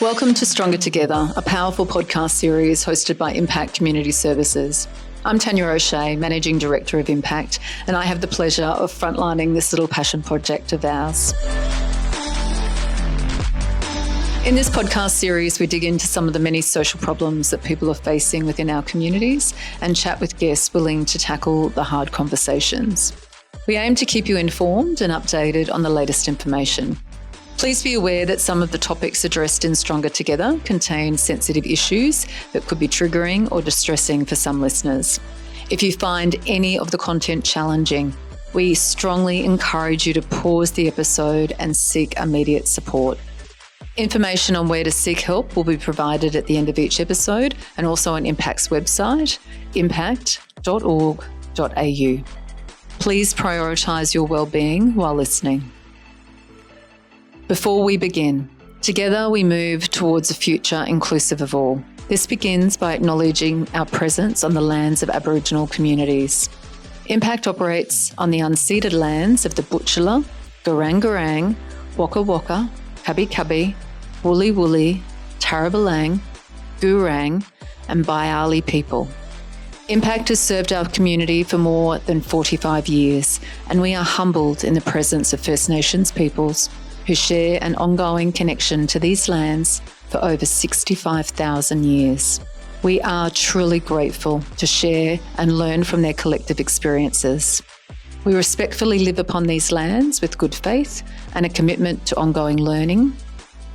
Welcome to Stronger Together, a powerful podcast series hosted by Impact Community Services. I'm Tanya O'Shea, Managing Director of Impact, and I have the pleasure of frontlining this little passion project of ours. In this podcast series, we dig into some of the many social problems that people are facing within our communities and chat with guests willing to tackle the hard conversations. We aim to keep you informed and updated on the latest information. Please be aware that some of the topics addressed in Stronger Together contain sensitive issues that could be triggering or distressing for some listeners. If you find any of the content challenging, we strongly encourage you to pause the episode and seek immediate support. Information on where to seek help will be provided at the end of each episode and also on Impact's website, impact.org.au. Please prioritise your well-being while listening. Before we begin, together we move towards a future inclusive of all. This begins by acknowledging our presence on the lands of Aboriginal communities. Impact operates on the unceded lands of the Butchulla, Garang Garang, Waka Waka, Cubby Cubby, Woolly Woolly, Tarabalang, Gurang and Byali people. Impact has served our community for more than 45 years, and we are humbled in the presence of First Nations peoples who share an ongoing connection to these lands for over 65,000 years. We are truly grateful to share and learn from their collective experiences. We respectfully live upon these lands with good faith and a commitment to ongoing learning,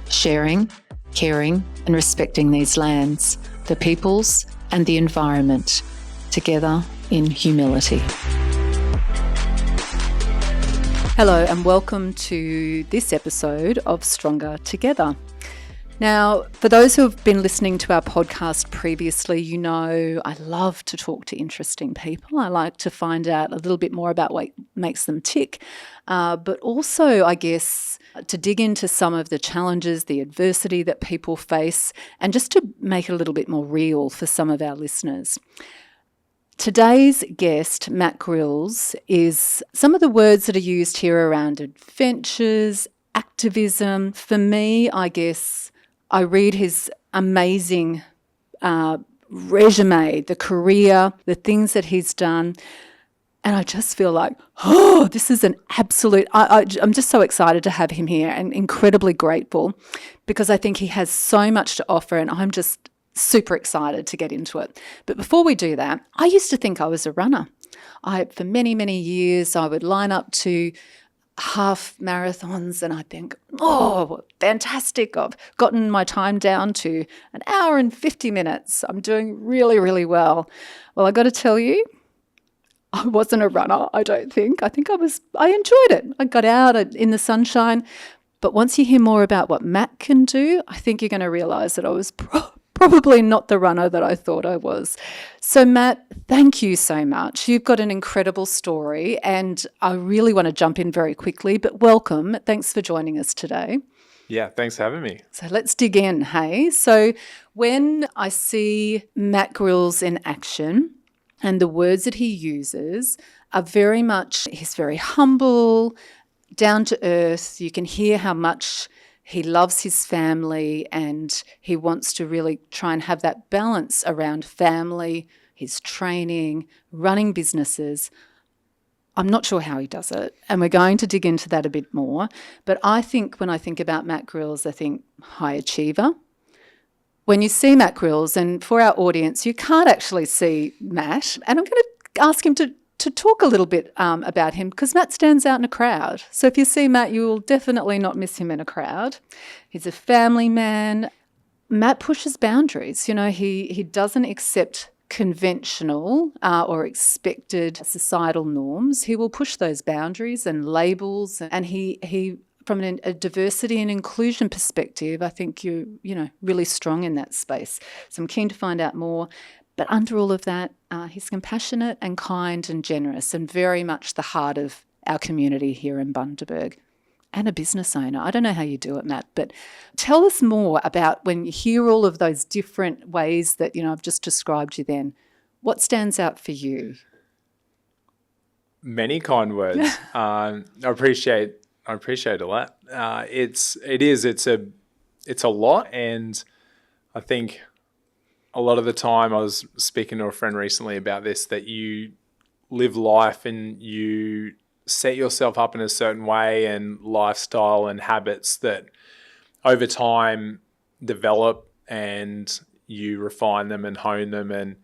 sharing, caring and respecting these lands, the peoples and the environment, together in humility. Hello and welcome to this episode of Stronger Together. Now, for those who have been listening to our podcast previously, you know I love to talk to interesting people. I like to find out a little bit more about what makes them tick, but also, I guess, to dig into some of the challenges, the adversity that people face, and just to make it a little bit more real for some of our listeners. Today's guest, Matt Grills, is some of the words that are used here around adventures, activism. For me, I guess, I read his amazing resume, the career, the things that he's done, and I just feel like, oh, this is an absolute, I'm just so excited to have him here and incredibly grateful because I think he has so much to offer and I'm just super excited to get into it. But before we do that, I used to think I was a runner. For many, many years, I would line up to half marathons and I think, oh, fantastic. I've gotten my time down to an hour and 50 minutes. I'm doing really, really well. Well, I got to tell you, I wasn't a runner, I don't think. I enjoyed it. I got out in the sunshine. But once you hear more about what Matt can do, I think you're going to realise that I was probably not the runner that I thought I was. So Matt, thank you so much. You've got an incredible story and I really want to jump in very quickly, but welcome. Thanks for joining us today. Yeah, thanks for having me. So let's dig in, hey? So when I see Matt Grills in action and the words that he uses are very much, he's very humble, down to earth. You can hear how much he loves his family and he wants to really try and have that balance around family, his training, running businesses. I'm not sure how he does it, and we're going to dig into that a bit more. But I think when I think about Matt Grills, I think high achiever. When you see Matt Grills, and for our audience, you can't actually see Matt, and I'm going to ask him to talk a little bit about him because Matt stands out in a crowd. So if you see Matt, you will definitely not miss him in a crowd. He's a family man. Matt pushes boundaries. You know, he doesn't accept conventional or expected societal norms. He will push those boundaries and labels, and he from a diversity and inclusion perspective, I think you're really strong in that space. So I'm keen to find out more. But under all of that, he's compassionate and kind and generous and very much the heart of our community here in Bundaberg and a business owner. I don't know how you do it, Matt, but tell us more about when you hear all of those different ways that, I've just described you then. What stands out for you? Many kind words. I appreciate all that. It's it's a lot. And I think a lot of the time, I was speaking to a friend recently about this, that you live life and you set yourself up in a certain way and lifestyle and habits that over time develop, and you refine them and hone them. And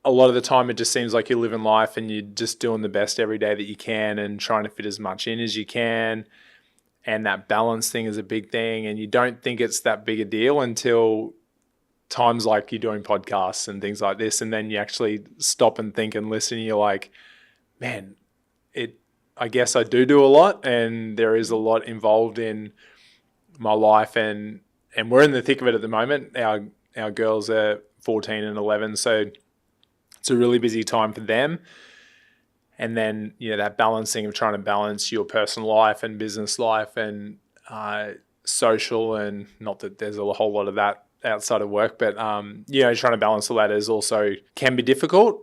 a lot of the time it just seems like you're living life and you're just doing the best every day that you can and trying to fit as much in as you can. And that balance thing is a big thing. And you don't think it's that big a deal until times like you're doing podcasts and things like this. And then you actually stop and think and listen. And you're like, man, I guess I do a lot, and there is a lot involved in my life, and we're in the thick of it at the moment. Our girls are 14 and 11, so it's a really busy time for them. And then, that balancing of trying to balance your personal life and business life and social, and not that there's a whole lot of that outside of work, but trying to balance all that is also can be difficult,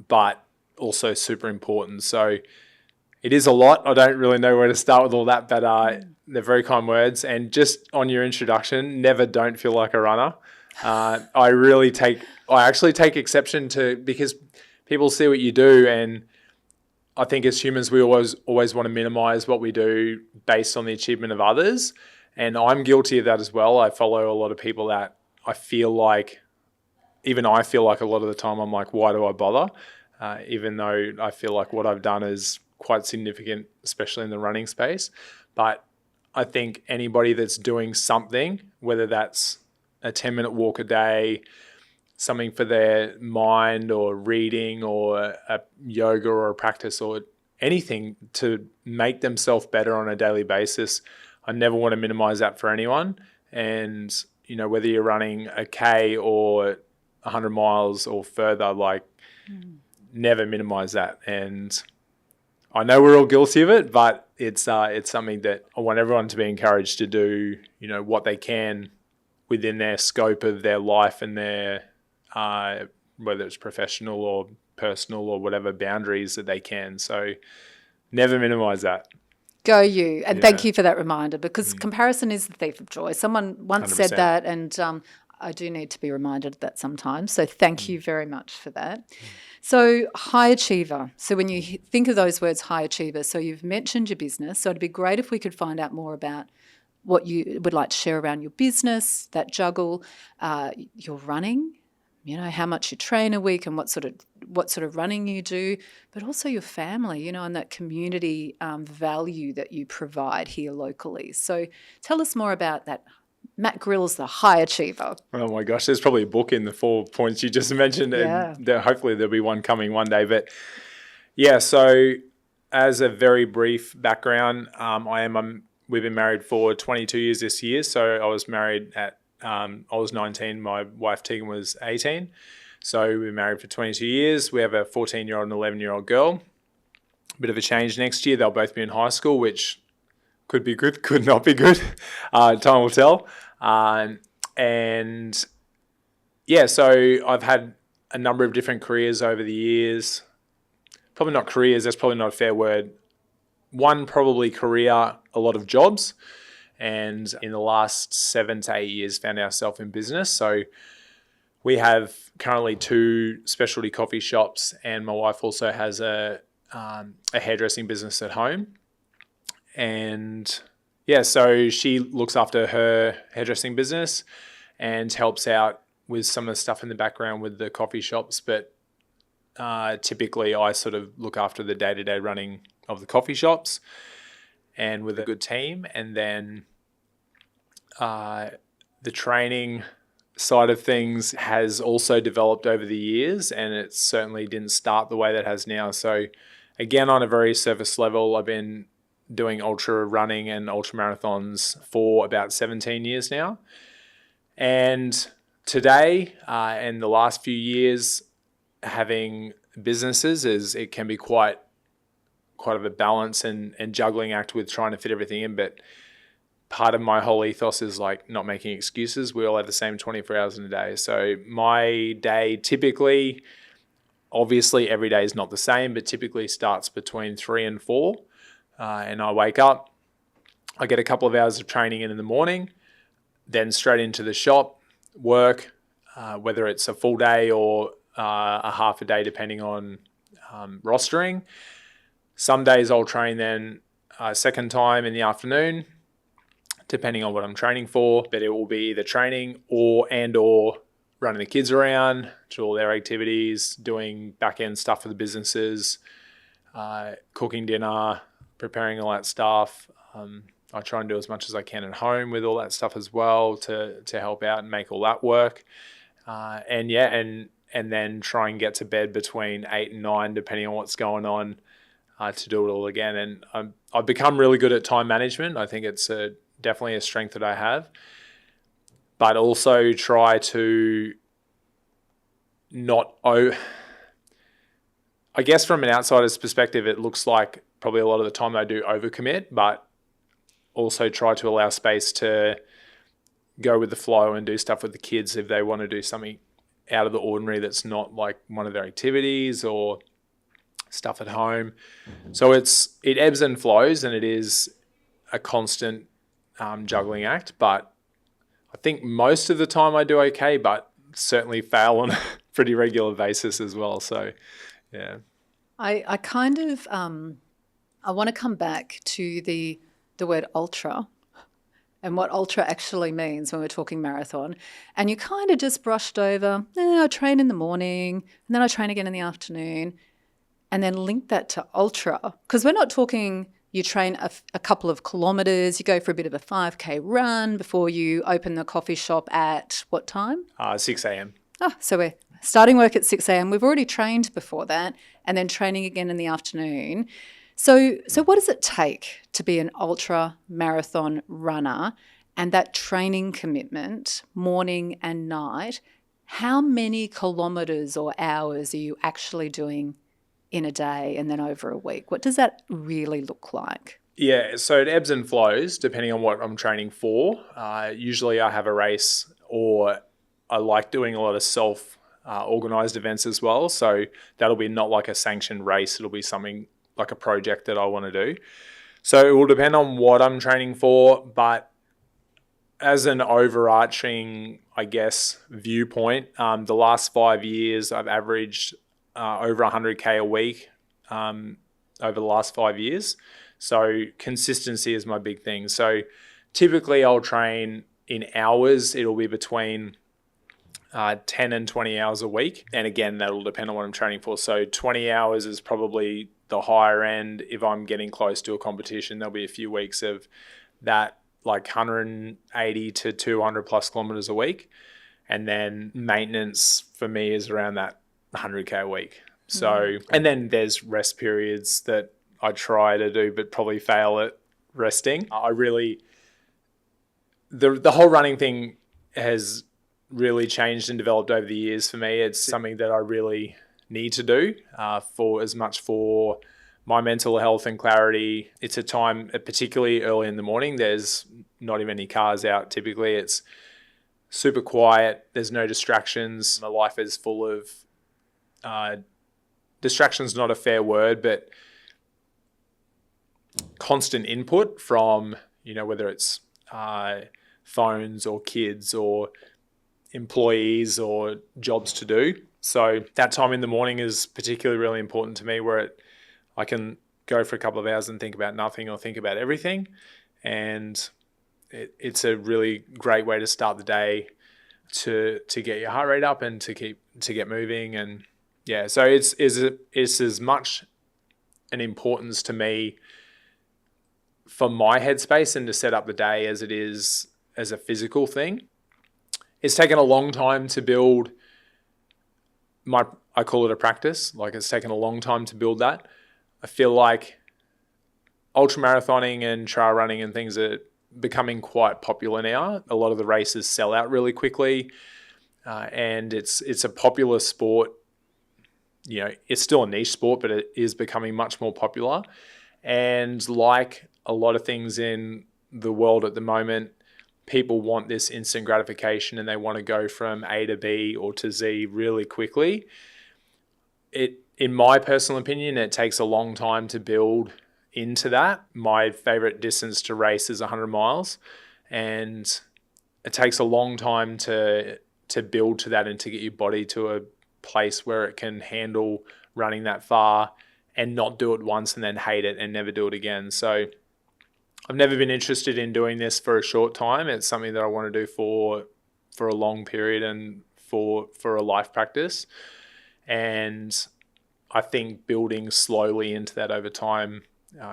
but also super important. So it is a lot. I don't really know where to start with all that, but they're very kind words. And just on your introduction, never don't feel like a runner. I actually take exception to, because people see what you do, and I think as humans we always want to minimize what we do based on the achievement of others. And I'm guilty of that as well. I follow a lot of people that I feel like a lot of the time I'm like, why do I bother? Even though I feel like what I've done is quite significant, especially in the running space. But I think anybody that's doing something, whether that's a 10-minute walk a day, something for their mind, or reading, or a yoga or a practice, or anything to make themselves better on a daily basis, I never want to minimize that for anyone. And, whether you're running a K or 100 miles or further, never minimize that. And I know we're all guilty of it, but it's something that I want everyone to be encouraged to do, what they can within their scope of their life and their, whether it's professional or personal or whatever boundaries that they can. So never minimize that. Go you. And thank you for that reminder, because comparison is the thief of joy. Someone once 100%. said that, and I do need to be reminded of that sometimes. So thank you very much for that. So high achiever. So when you think of those words, high achiever, so you've mentioned your business. So it'd be great if we could find out more about what you would like to share around your business, that juggle, your running, how much you train a week and what sort of running you do, but also your family, and that community value that you provide here locally. So tell us more about that. Matt Grill's the high achiever. Oh my gosh, there's probably a book in the 4 points you just mentioned, and hopefully there'll be one coming one day. But yeah, so as a very brief background, we've been married for 22 years this year. So I was married at I was 19, my wife Tegan was 18. So we've been married for 22 years. We have a 14-year-old and 11-year-old girl. Bit of a change next year. They'll both be in high school, which could be good, could not be good. Time will tell. And yeah, so I've had a number of different careers over the years. Probably not careers, that's probably not a fair word. One, probably career, a lot of jobs. And in the last 7 to 8 years, found ourselves in business. So we have currently 2 specialty coffee shops, and my wife also has a hairdressing business at home. And yeah, so she looks after her hairdressing business and helps out with some of the stuff in the background with the coffee shops. But typically I sort of look after the day-to-day running of the coffee shops, and with a good team. And then the training side of things has also developed over the years, and it certainly didn't start the way that it has now. So again, on a very surface level, I've been doing ultra running and ultramarathons for about 17 years now. And today, and the last few years, having businesses it can be quite of a balance and juggling act with trying to fit everything in. But part of my whole ethos is like not making excuses. We all have the same 24 hours in a day. So my day typically, obviously every day is not the same, but typically starts between 3 and 4. And I wake up, I get a couple of hours of training in the morning. then straight into the shop, work, whether it's a full day or a half a day, depending on rostering. Some days I'll train then a second time in the afternoon, depending on what I'm training for, but it will be either training or running the kids around to all their activities, doing back-end stuff for the businesses, cooking dinner, preparing all that stuff. I try and do as much as I can at home with all that stuff as well to help out and make all that work. And then try and get to bed between 8 and 9, depending on what's going on, to do it all again. And I've become really good at time management. I think it's definitely a strength that I have. But also try to not I guess from an outsider's perspective, it looks like probably a lot of the time I do overcommit, but also try to allow space to go with the flow and do stuff with the kids if they want to do something out of the ordinary that's not like one of their activities or stuff at home. So it ebbs and flows, and it is a constant juggling act, but I think most of the time I do okay, but certainly fail on a pretty regular basis as well. So, yeah. I kind of I want to come back to the word ultra and what ultra actually means when we're talking marathon. And you kind of just brushed over, I train in the morning and then I train again in the afternoon, and then link that to ultra, because we're not talking you train a couple of kilometres, you go for a bit of a 5K run before you open the coffee shop at what time? 6 a.m. So we're starting work at 6 a.m. We've already trained before that, and then training again in the afternoon. So what does it take to be an ultra marathon runner, and that training commitment, morning and night? How many kilometres or hours are you actually doing in a day and then over a week? What does that really look like? Yeah, so it ebbs and flows depending on what I'm training for. Usually I have a race, or I like doing a lot of self-organised events as well. So that'll be not like a sanctioned race. It'll be something like a project that I want to do. So it will depend on what I'm training for, but as an overarching, I guess, viewpoint, the last 5 years I've averaged over 100K a week over the last 5 years. So consistency is my big thing. So typically I'll train in hours. It'll be between 10 and 20 hours a week. And again, that'll depend on what I'm training for. So 20 hours is probably the higher end. If I'm getting close to a competition, there'll be a few weeks of that, like 180 to 200 plus kilometers a week. And then maintenance for me is around that 100K a week. So, and then there's rest periods that I try to do, but probably fail at resting. The whole running thing has really changed and developed over the years for me. It's something that I really need to do for my mental health and clarity. It's a time, particularly early in the morning, there's not even any cars out. Typically it's super quiet. There's no distractions. My life is full of distraction's not a fair word, but constant input from, whether it's phones or kids or employees or jobs to do. So that time in the morning is particularly really important to me, where I can go for a couple of hours and think about nothing or think about everything. And it's a really great way to start the day, to get your heart rate up and to get moving. And yeah, so it's as much an importance to me for my headspace and to set up the day as it is as a physical thing. It's taken a long time to build I call it a practice. Like, it's taken a long time to build that. I feel like ultramarathoning and trail running and things are becoming quite popular now. A lot of the races sell out really quickly, and it's a popular sport. It's still a niche sport, but it is becoming much more popular. And like a lot of things in the world at the moment, people want this instant gratification and they want to go from A to B or to Z really quickly. In my personal opinion, it takes a long time to build into that. My favorite distance to race is 100 miles. And it takes a long time to build to that and to get your body to a place where it can handle running that far and not do it once and then hate it and never do it again. So I've never been interested in doing this for a short time. It's something that I want to do for a long period and for a life practice. And I think building slowly into that over time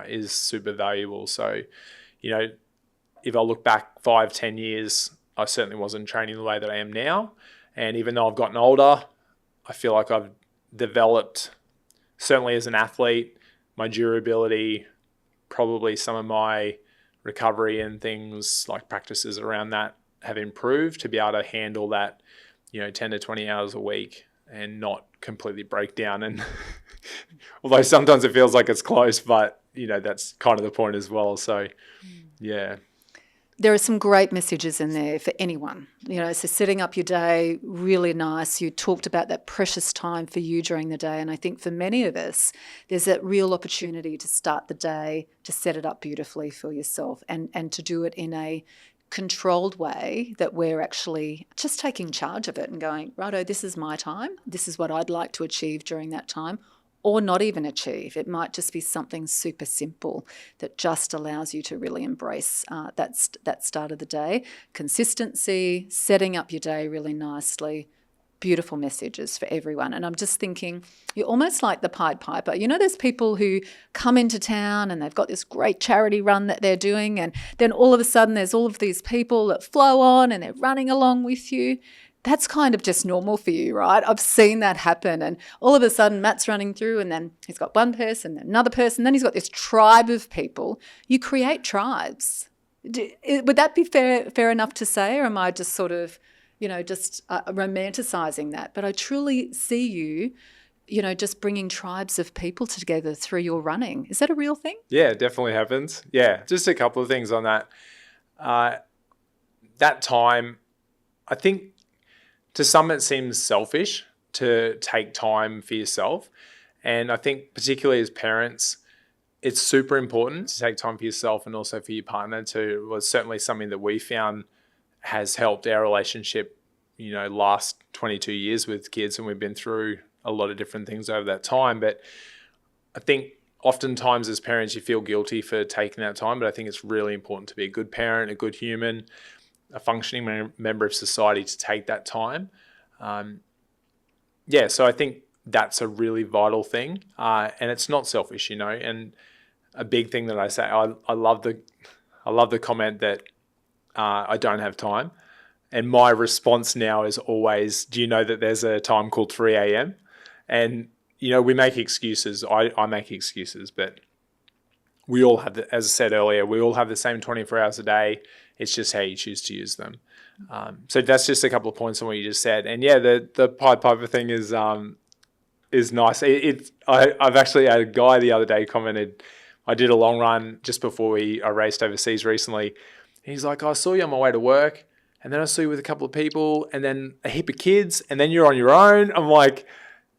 is super valuable. So, you know, if I look back 5-10 years, I certainly wasn't training the way that I am now. And even though I've gotten older, I feel like I've developed, certainly as an athlete, my durability, probably some of my recovery and things like practices around that have improved to be able to handle that, 10 to 20 hours a week and not completely break down. And although sometimes it feels like it's close, but that's kind of the point as well. So yeah. There are some great messages in there for anyone. So setting up your day, really nice. You talked about that precious time for you during the day. And I think for many of us, there's that real opportunity to start the day, to set it up beautifully for yourself and to do it in a controlled way that we're actually just taking charge of it and going, righto, this is my time. This is what I'd like to achieve during that time. Or not even achieve. It might just be something super simple that just allows you to really embrace that start of the day. Consistency, setting up your day really nicely, beautiful messages for everyone. And I'm just thinking, you're almost like the Pied Piper. There's people who come into town and they've got this great charity run that they're doing, and then all of a sudden there's all of these people that flow on and they're running along with you. That's kind of just normal for you, right? I've seen that happen. And all of a sudden, Matt's running through and then he's got one person, then another person, then he's got this tribe of people. You create tribes. Would that be fair enough to say, or am I just sort of, just romanticizing that? But I truly see you, just bringing tribes of people together through your running. Is that a real thing? Yeah, it definitely happens. Yeah, just a couple of things on that. That time, I think, to some, it seems selfish to take time for yourself. And I think particularly as parents, it's super important to take time for yourself and also for your partner too. It was certainly something that we found has helped our relationship, last 22 years with kids. And we've been through a lot of different things over that time. But I think oftentimes as parents, you feel guilty for taking that time. But I think it's really important to be a good parent, a good human, a functioning member of society to take that time. So I think that's a really vital thing. And it's not selfish, and a big thing that I say, I love the comment that I don't have time. And my response now is always, do you know that there's a time called 3 a.m.? And, we make excuses. I make excuses, but we all have, as I said earlier, we all have the same 24 hours a day. It's just how you choose to use them. So that's just a couple of points on what you just said. And yeah, the Pied Piper thing is nice. I've actually had a guy the other day commented, I did a long run just before I raced overseas recently. He's like, I saw you on my way to work, and then I saw you with a couple of people, and then a heap of kids, and then you're on your own. I'm like,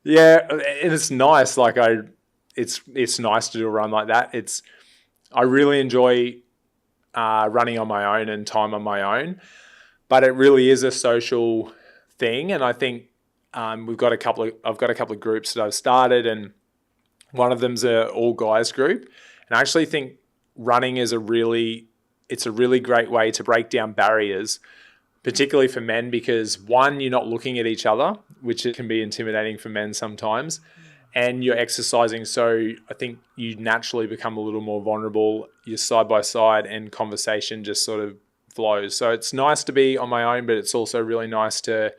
yeah, and it's nice. Like it's nice to do a run like that. I really enjoy running on my own and time on my own, but it really is a social thing. And I think I've got a couple of groups that I've started, and one of them's a all guys group. And I actually think running is it's a really great way to break down barriers, particularly for men, because one, you're not looking at each other, which can be intimidating for men sometimes. And you're exercising, so I think you naturally become a little more vulnerable. You're side by side and conversation just sort of flows. So it's nice to be on my own, but it's also really nice to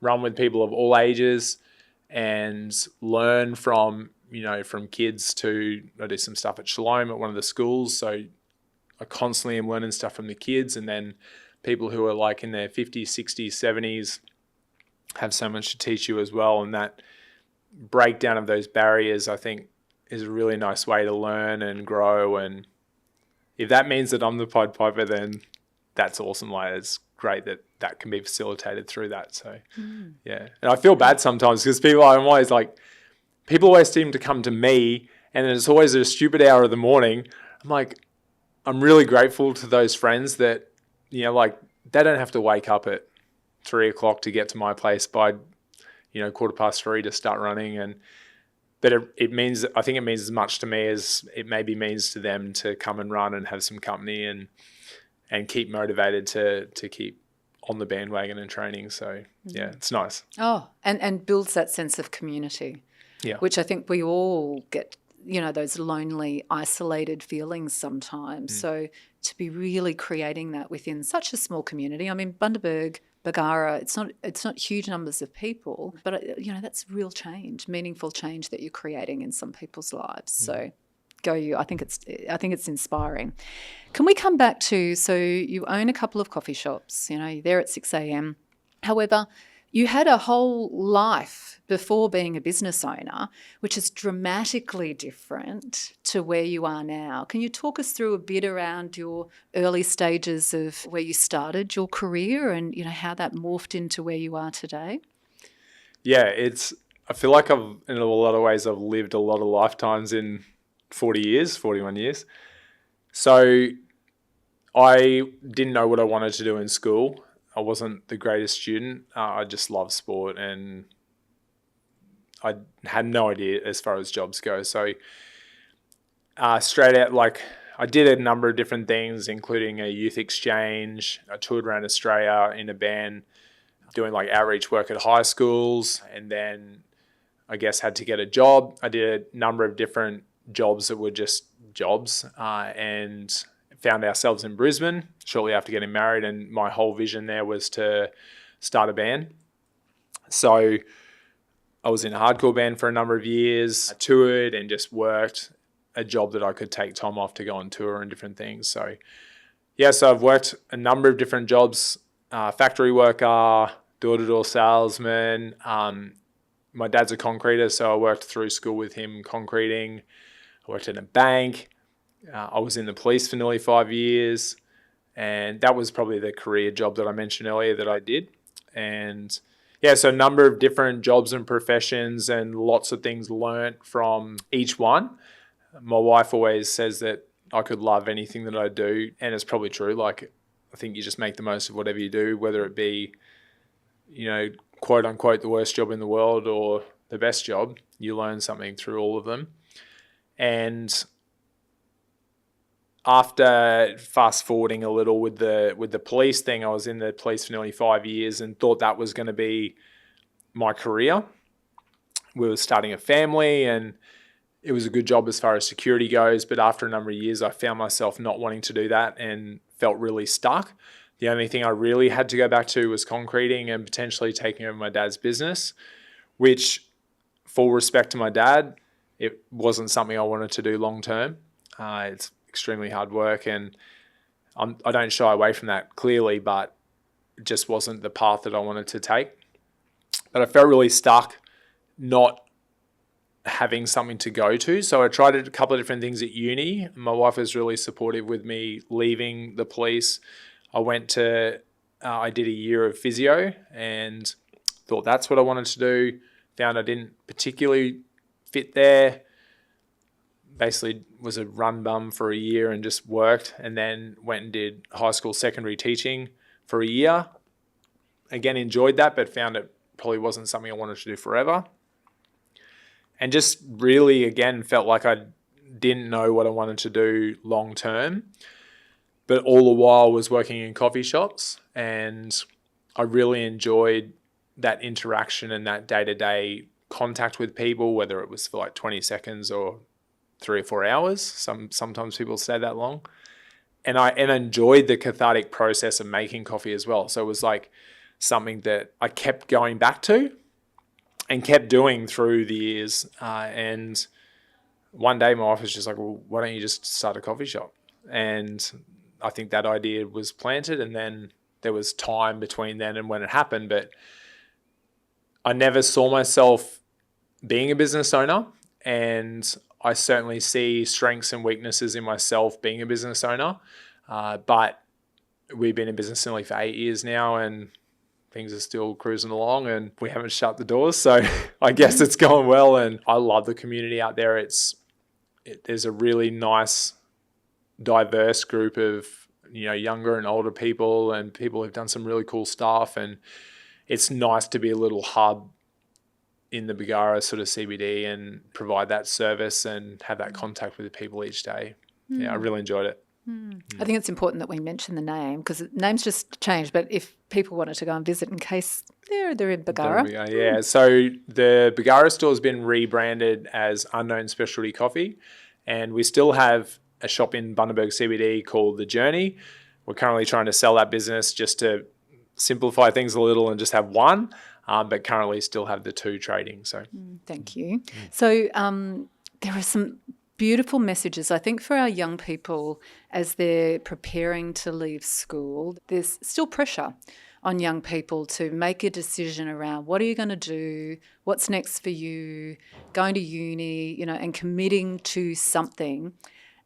run with people of all ages and learn from kids to, I do some stuff at Shalom at one of the schools. So I constantly am learning stuff from the kids, and then people who are like in their 50s, 60s, 70s have so much to teach you as well. And that breakdown of those barriers, I think, is a really nice way to learn and grow. And if that means that I'm the Pied Piper, then that's awesome. Like, it's great that can be facilitated through that. So yeah. And I feel bad sometimes because people always seem to come to me, and it's always at a stupid hour of the morning. I'm like, I'm really grateful to those friends that, they don't have to wake up at 3:00 to get to my place by, 3:15 to start running. But it means, I think it means as much to me as it maybe means to them to come and run and have some company and keep motivated to keep on the bandwagon and training. So yeah, it's nice. Oh, and builds that sense of community. Yeah. Which I think we all get, those lonely, isolated feelings sometimes. So to be really creating that within such a small community, I mean, Bundaberg, Bargara, it's not huge numbers of people, but that's real change, meaningful change that you're creating in some people's lives. So go you. I think it's inspiring. Can we come back to, so you own a couple of coffee shops, you're there at 6 a.m. However, you had a whole life before being a business owner, which is dramatically different to where you are now. Can you talk us through a bit around your early stages of where you started your career and, how that morphed into where you are today? Yeah, I feel like in a lot of ways, I've lived a lot of lifetimes in 41 years. So I didn't know what I wanted to do in school. I wasn't the greatest student. I just love sport and I had no idea as far as jobs go. So straight out, I did a number of different things, including a youth exchange. I toured around Australia in a band doing outreach work at high schools, and then I guess had to get a job. I did a number of different jobs that were just jobs and found ourselves in Brisbane shortly after getting married, and my whole vision there was to start a band. So I was in a hardcore band for a number of years. I toured and just worked a job that I could take time off to go on tour and different things. So I've worked a number of different jobs, factory worker, door-to-door salesman. My dad's a concreter, so I worked through school with him concreting. I worked in a bank. I was in the police for nearly 5 years, and that was probably the career job that I mentioned earlier that I did. And so a number of different jobs and professions and lots of things learnt from each one. My wife always says that I could love anything that I do, and it's probably true. I think you just make the most of whatever you do, whether it be, quote unquote, the worst job in the world or the best job. You learn something through all of them. And after fast forwarding a little with the police thing, I was in the police for nearly 5 years and thought that was going to be my career. We were starting a family and it was a good job as far as security goes. But after a number of years, I found myself not wanting to do that and felt really stuck. The only thing I really had to go back to was concreting and potentially taking over my dad's business, which, full respect to my dad, it wasn't something I wanted to do long term. It's extremely hard work, and I don't shy away from that clearly, but it just wasn't the path that I wanted to take. But I felt really stuck not having something to go to. So I tried a couple of different things at uni. My wife was really supportive with me leaving the police. I did a year of physio and thought that's what I wanted to do. Found I didn't particularly fit there. Basically was a run bum for a year and just worked, and then went and did high school secondary teaching for a year. Again, enjoyed that, but found it probably wasn't something I wanted to do forever. And just really, again, felt like I didn't know what I wanted to do long term, but all the while was working in coffee shops, and I really enjoyed that interaction and that day-to-day contact with people, whether it was for 20 seconds or 3 or 4 hours. Sometimes people stay that long. And I enjoyed the cathartic process of making coffee as well. So it was something that I kept going back to and kept doing through the years. And one day my wife was just like, well, why don't you just start a coffee shop? And I think that idea was planted, and then there was time between then and when it happened. But I never saw myself being a business owner, and I certainly see strengths and weaknesses in myself being a business owner. But we've been in business nearly for 8 years now, and things are still cruising along, and we haven't shut the doors. So I guess it's going well, and I love the community out there. There's a really nice, diverse group of younger and older people and people who've done some really cool stuff. And it's nice to be a little hub in the Bargara sort of CBD and provide that service and have that contact with the people each day. Yeah, I really enjoyed it. I think it's important that we mention the name because the name's just changed, but if people wanted to go and visit in case they're in Bargara. Yeah, so the Bargara store has been rebranded as Unknown Specialty Coffee, and we still have a shop in Bundaberg CBD called The Journey. We're currently trying to sell that business just to simplify things a little and just have one, but currently still have the two trading. So Thank you. So there are some beautiful messages, I think, for our young people as they're preparing to leave school. There's still pressure on young people to make a decision around what are you going to do, what's next for you, going to uni, and committing to something.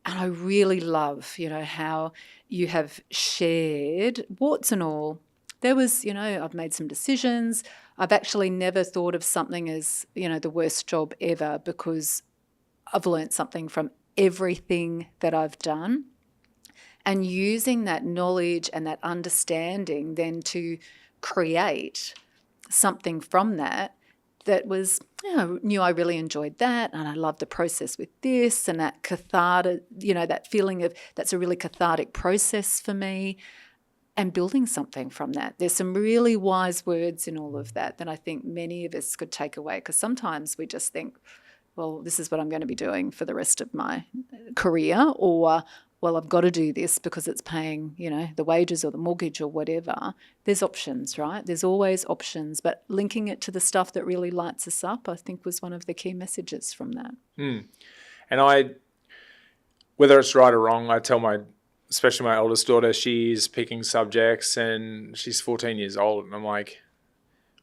And I really love, how you have shared, warts and all. There was, I've made some decisions. I've actually never thought of something as, the worst job ever because I've learned something from everything that I've done, and using that knowledge and that understanding then to create something from that was, knew I really enjoyed that and I loved the process with this and that cathartic, that feeling of that's a really cathartic process for me, and building something from that. There's some really wise words in all of that I think many of us could take away, because sometimes we just think, well, this is what I'm going to be doing for the rest of my career, or, well, I've got to do this because it's paying, the wages or the mortgage or whatever. There's options, right? There's always options, but linking it to the stuff that really lights us up, I think, was one of the key messages from that. And whether it's right or wrong, I tell especially my oldest daughter, she's picking subjects and she's 14 years old. And I'm like,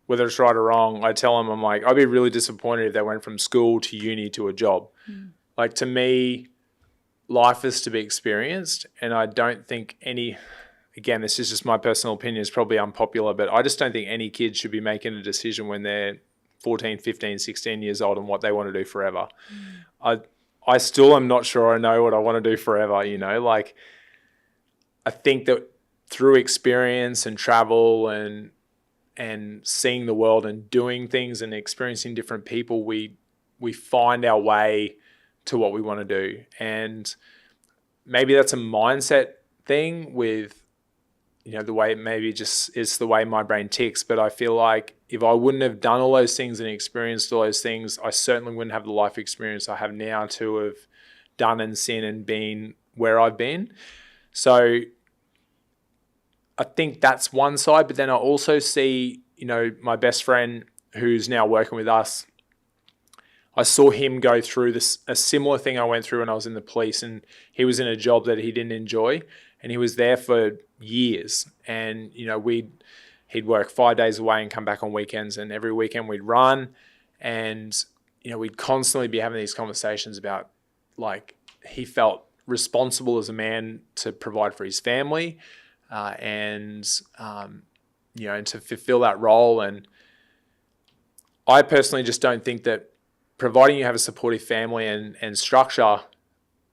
whether it's right or wrong, I tell them, I'm like, I'd be really disappointed if they went from school to uni to a job. Like, to me, life is to be experienced. And I don't think again, this is just my personal opinion, it's probably unpopular, but I just don't think any kid should be making a decision when they're 14, 15, 16 years old on what they want to do forever. I still am not sure I know what I want to do forever, like, I think that through experience and travel and seeing the world and doing things and experiencing different people, we find our way to what we want to do. And maybe that's a mindset thing with, the way maybe just is the way my brain ticks. But I feel like if I wouldn't have done all those things and experienced all those things, I certainly wouldn't have the life experience I have now to have done and seen and been where I've been. So I think that's one side, but then I also see, my best friend who's now working with us, I saw him go through a similar thing I went through when I was in the police, and he was in a job that he didn't enjoy, and he was there for years. And, he'd work 5 days away and come back on weekends, and every weekend we'd run, and, we'd constantly be having these conversations about, like, he felt responsible as a man to provide for his family, and to fulfill that role. And I personally just don't think that, providing you have a supportive family and structure,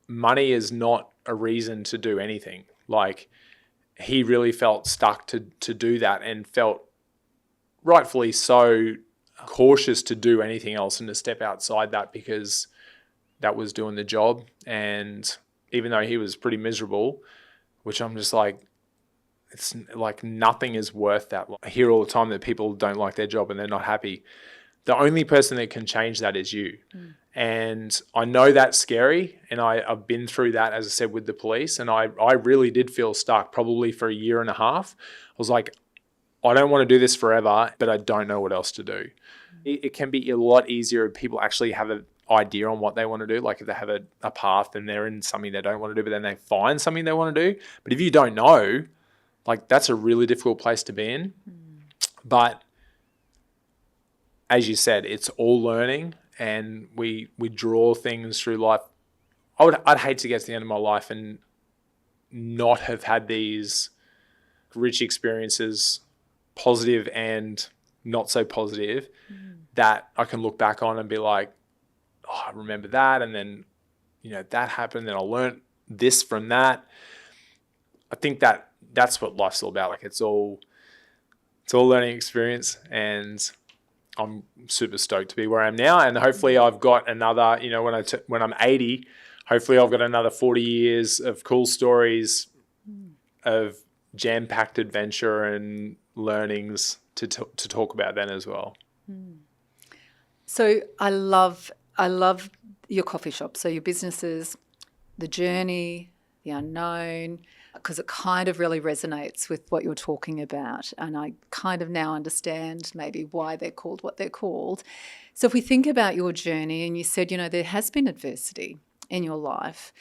money is not a reason to do anything. Like, he really felt stuck to do that and felt rightfully so cautious to do anything else and to step outside that, because that was doing the job. And even though he was pretty miserable, which I'm just like, it's like nothing is worth that. I hear all the time that people don't like their job and they're not happy. The only person that can change that is you. And I know that's scary. And I've been through that, as I said, with the police. And I really did feel stuck probably for a year and a half. I was like, I don't want to do this forever, but I don't know what else to do. It can be a lot easier if people actually have an idea on what they want to do. Like, if they have a path and they're in something they don't want to do, but then they find something they want to do. But if you don't know, like, that's a really difficult place to be in. But as you said, it's all learning, and we draw things through life. I'd hate to get to the end of my life and not have had these rich experiences, positive and not so positive, that I can look back on and be like, oh, I remember that. And then, that happened. Then I learned this from that. I think that's what life's all about. Like it's all learning experience, and I'm super stoked to be where I am now. And hopefully I've got another, when I'm 80, hopefully I've got another 40 years of cool stories of jam-packed adventure and learnings to talk about then as well. So I love your coffee shop. So your businesses, the journey, the unknown, because it kind of really resonates with what you're talking about. And I kind of now understand maybe why they're called what they're called. So if we think about your journey, and you said, there has been adversity in your life.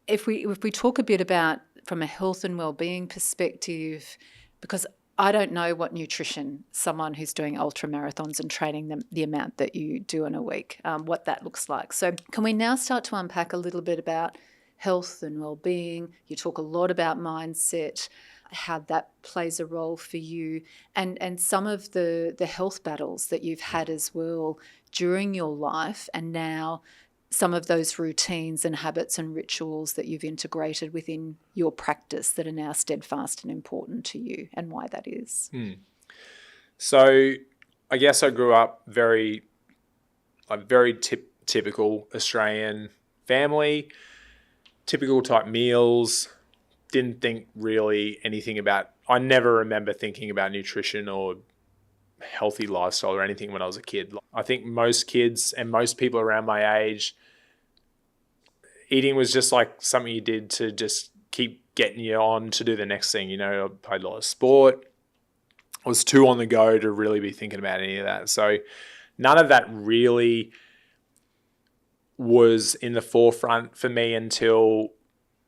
If we talk a bit about from a health and well-being perspective, because I don't know what nutrition someone who's doing ultramarathons and training them the amount that you do in a week, what that looks like. So can we now start to unpack a little bit about health and well-being? You talk a lot about mindset, how that plays a role for you, and some of the health battles that you've had as well during your life, and now some of those routines and habits and rituals that you've integrated within your practice that are now steadfast and important to you, and why that is. So I guess I grew up very typical Australian family, typical type meals, didn't think really anything about, I never remember thinking about nutrition or healthy lifestyle or anything when I was a kid. I think most kids and most people around my age, eating was just like something you did to just keep getting you on to do the next thing. I played a lot of sport. I was too on the go to really be thinking about any of that. So none of that really was in the forefront for me until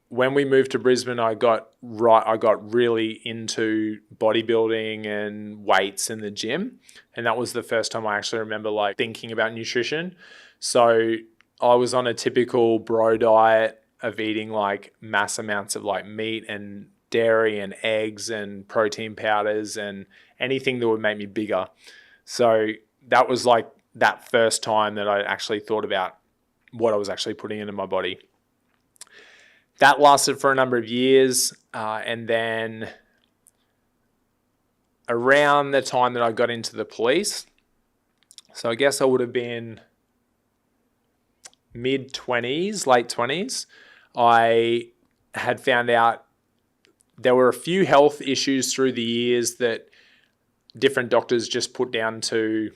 when we moved to Brisbane. I got really into bodybuilding and weights in the gym, and that was the first time I actually remember like thinking about nutrition. So I was on a typical bro diet of eating like mass amounts of like meat and dairy and eggs and protein powders and anything that would make me bigger. So that was like that first time that I actually thought about what I was actually putting into my body. That lasted for a number of years, and then around the time that I got into the police, so I guess I would have been mid-20s, late 20s, I had found out there were a few health issues through the years that different doctors just put down to,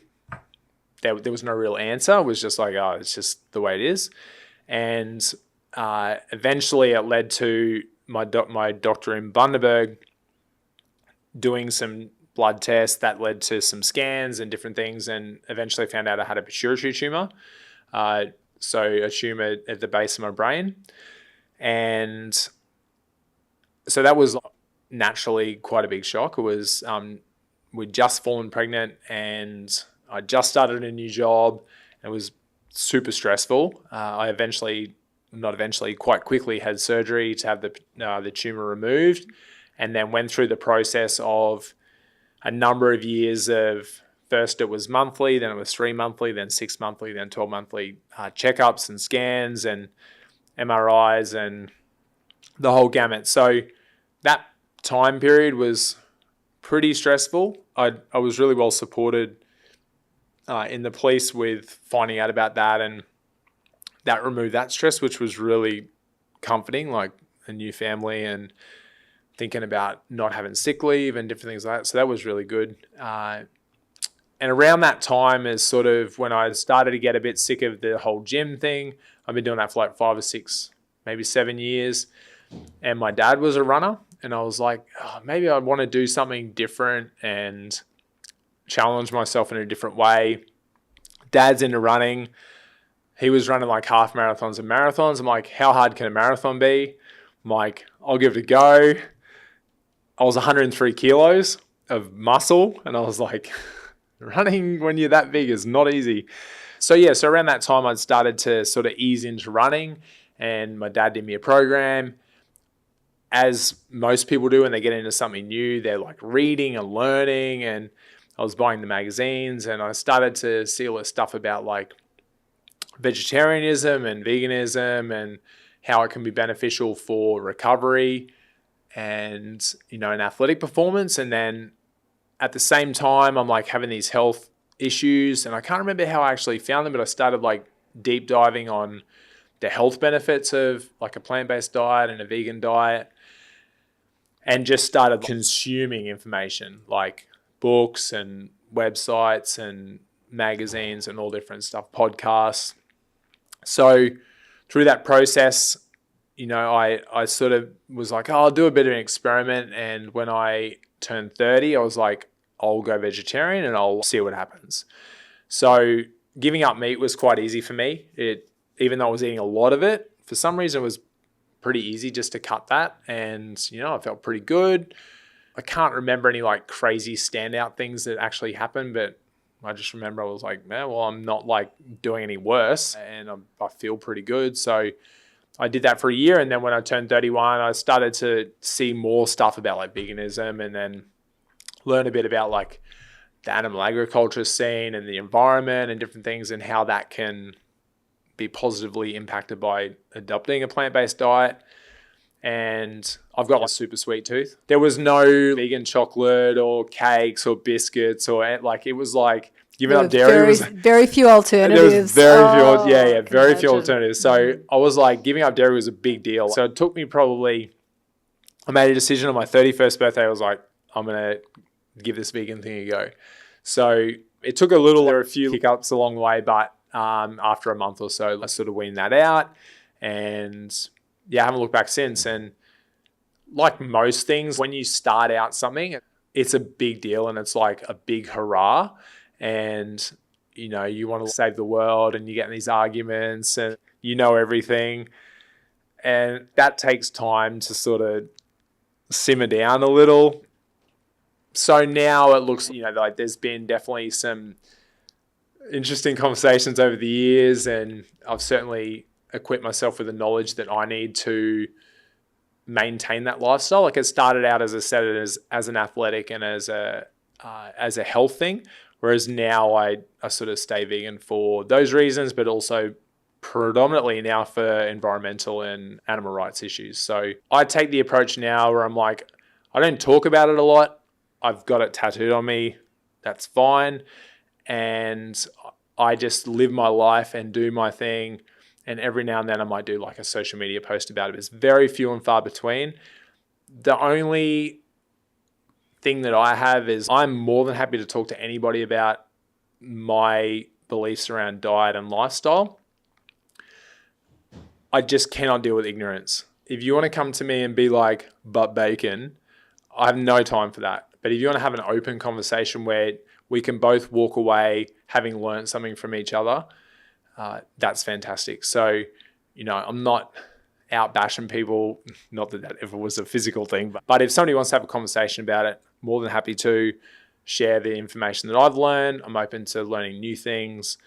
there was no real answer. It was just like, oh, it's just the way it is. And eventually it led to my doctor in Bundaberg doing some blood tests that led to some scans and different things, and eventually found out I had a pituitary tumor. So a tumor at the base of my brain. And so that was naturally quite a big shock. It was, we'd just fallen pregnant and I just started a new job. It was super stressful. I quite quickly had surgery to have the tumor removed, and then went through the process of a number of years of, first it was monthly, then it was 3 monthly, then 6 monthly, then 12 monthly checkups and scans and MRIs and the whole gamut. So that time period was pretty stressful. I was really well supported in the police with finding out about that, and that removed that stress, which was really comforting, like a new family and thinking about not having sick leave and different things like that. So that was really good. And around that time is sort of when I started to get a bit sick of the whole gym thing. I've been doing that for like 5 or 6, maybe 7 years. And my dad was a runner, and I was like, oh, maybe I want to do something different and challenge myself in a different way. Dad's into running. He was running like half marathons and marathons. I'm like, how hard can a marathon be? I'm like, I'll give it a go. I was 103 kilos of muscle, and I was like, running when you're that big is not easy. So around that time, I'd started to sort of ease into running, and my dad did me a program. As most people do when they get into something new, they're like reading and learning, and I was buying the magazines, and I started to see all this stuff about like vegetarianism and veganism and how it can be beneficial for recovery. and, an athletic performance. And then at the same time, I'm like having these health issues, and I can't remember how I actually found them, but I started like deep diving on the health benefits of like a plant-based diet and a vegan diet, and just started consuming information like books and websites and magazines and all different stuff, podcasts. So through that process, I sort of was like, oh, I'll do a bit of an experiment. And when I turned 30, I was like, I'll go vegetarian and I'll see what happens. So giving up meat was quite easy for me. Even though I was eating a lot of it, for some reason it was pretty easy just to cut that. And, I felt pretty good. I can't remember any like crazy standout things that actually happened, but I just remember I was like, man, well, I'm not like doing any worse and I feel pretty good. So I did that for a year. And then when I turned 31, I started to see more stuff about like veganism, and then learn a bit about like the animal agriculture scene and the environment and different things, and how that can be positively impacted by adopting a plant-based diet. And I've got like a super sweet tooth. There was no vegan chocolate or cakes or biscuits or like, it was like giving up dairy was very few alternatives. There was very few alternatives. So I was like, giving up dairy was a big deal. So it took me I made a decision on my 31st birthday. I was like, I'm going to give this vegan thing a go. So it took there were a few hiccups along the way, but after a month or so, I sort of weaned that out, and I haven't looked back since. And like most things, when you start out something, it's a big deal and it's like a big hurrah. And, you want to save the world and you get in these arguments and everything. And that takes time to sort of simmer down a little. So now it looks, like there's been definitely some interesting conversations over the years, and I've certainly equipped myself with the knowledge that I need to maintain that lifestyle. Like, it started out, as I said, as an athletic and as a health thing, whereas now I sort of stay vegan for those reasons, but also predominantly now for environmental and animal rights issues. So I take the approach now where I'm like, I don't talk about it a lot. I've got it tattooed on me. That's fine. And I just live my life and do my thing. And every now and then I might do like a social media post about it. It's very few and far between. The only thing that I have is I'm more than happy to talk to anybody about my beliefs around diet and lifestyle. I just cannot deal with ignorance. If you want to come to me and be like, but bacon, I have no time for that. But if you want to have an open conversation where we can both walk away having learned something from each other, that's fantastic. So, I'm not out bashing people, not that ever was a physical thing, but if somebody wants to have a conversation about it, more than happy to share the information that I've learned. I'm open to learning new things.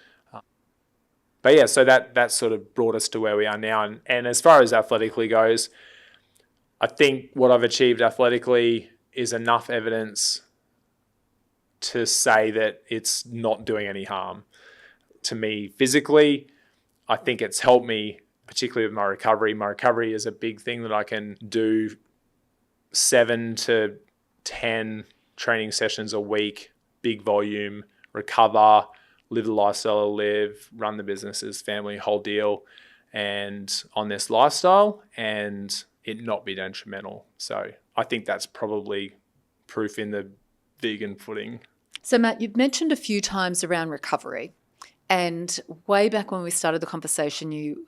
So that sort of brought us to where we are now. And as far as athletically goes, I think what I've achieved athletically is enough evidence to say that it's not doing any harm to me physically. I think it's helped me, particularly with my recovery. My recovery is a big thing that I can do 7 to 10 training sessions a week, big volume, recover, live the lifestyle I live, run the businesses, family, whole deal, and on this lifestyle, and it not be detrimental. So I think that's probably proof in the vegan pudding. So Matt, you've mentioned a few times around recovery. And way back when we started the conversation, you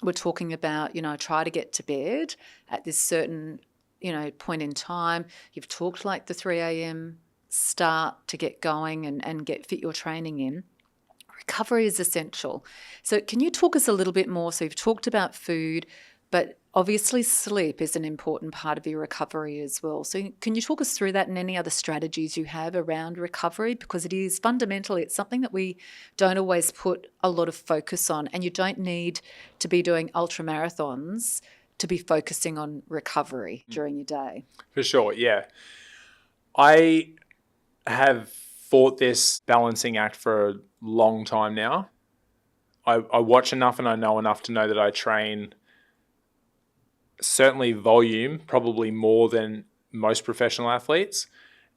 were talking about, try to get to bed at this certain, point in time. You've talked like the 3 a.m. start to get going and fit your training in. Recovery is essential. So can you talk us a little bit more? So you've talked about food, but obviously sleep is an important part of your recovery as well. So can you talk us through that and any other strategies you have around recovery? Because it is fundamentally, it's something that we don't always put a lot of focus on, and you don't need to be doing ultramarathons to be focusing on recovery during your day. For sure, yeah. I have fought this balancing act for a long time now. I watch enough and I know enough to know that I train certainly volume, probably more than most professional athletes.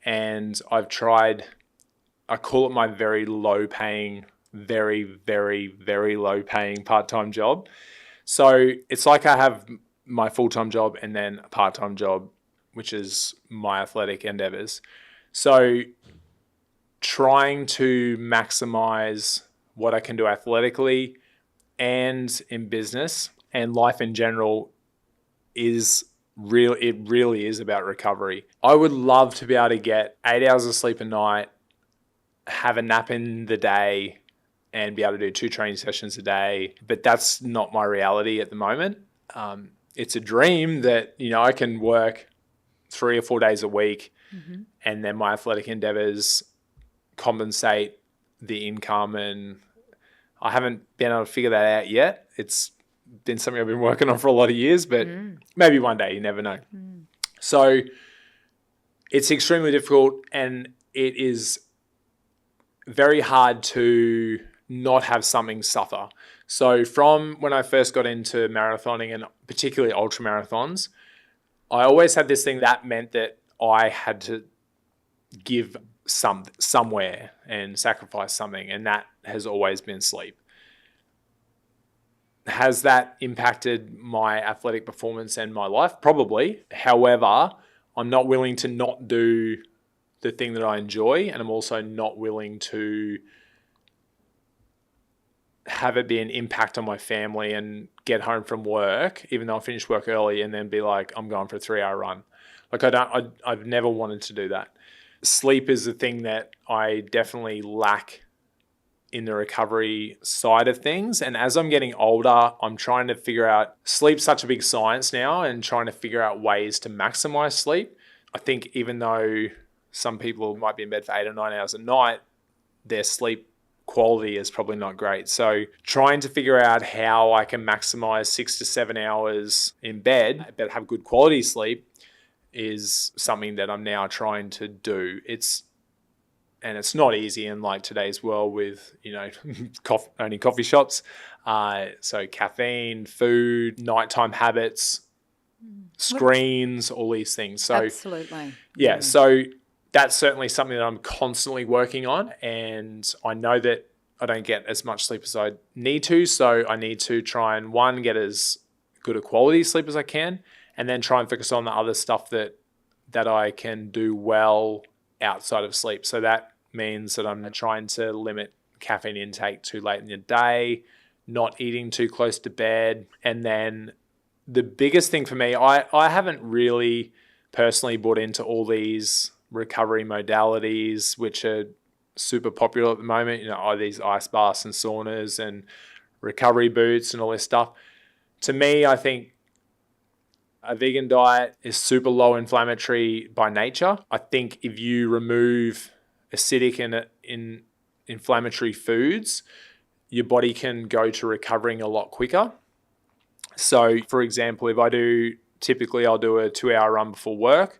And I call it my very low paying, very, very, very low paying part-time job. So it's like I have my full-time job and then a part-time job, which is my athletic endeavors. So trying to maximize what I can do athletically and in business and life in general is real. It really is about recovery. I would love to be able to get 8 hours of sleep a night, have a nap in the day, and be able to do 2 training sessions a day. But that's not my reality at the moment. It's a dream that, I can work 3 or 4 days a week, and then my athletic endeavors compensate the income. And I haven't been able to figure that out yet. It's been something I've been working on for a lot of years, but maybe one day, you never know. So it's extremely difficult, and it is very hard to not have something suffer. So from when I first got into marathoning, and particularly ultramarathons, I always had this thing that meant that I had to give somewhere and sacrifice something, and that has always been sleep. Has that impacted my athletic performance and my life? Probably. However, I'm not willing to not do the thing that I enjoy, and I'm also not willing to have it be an impact on my family and get home from work, even though I finish work early, and then be like, I'm going for a 3-hour run. Like I've never wanted to do that. Sleep is the thing that I definitely lack in the recovery side of things. And as I'm getting older, I'm trying to figure out, sleep's such a big science now, and trying to figure out ways to maximize sleep. I think even though some people might be in bed for 8 or 9 hours a night, their sleep quality is probably not great. So trying to figure out how I can maximize 6 to 7 hours in bed, but have good quality sleep, is something that I'm now trying to do. It's not easy in like today's world with, only coffee shops. So caffeine, food, nighttime habits, screens, all these things. So absolutely. Yeah. So that's certainly something that I'm constantly working on. And I know that I don't get as much sleep as I need to. So I need to try and, one, get as good a quality sleep as I can, and then try and focus on the other stuff that I can do well outside of sleep. So that means that I'm trying to limit caffeine intake too late in the day, not eating too close to bed. And then the biggest thing for me, I haven't really personally bought into all these recovery modalities, which are super popular at the moment, these ice baths and saunas and recovery boots and all this stuff. To me, I think a vegan diet is super low inflammatory by nature. I think if you remove acidic and inflammatory foods, your body can go to recovering a lot quicker. So, for example, if I'll do a 2-hour run before work.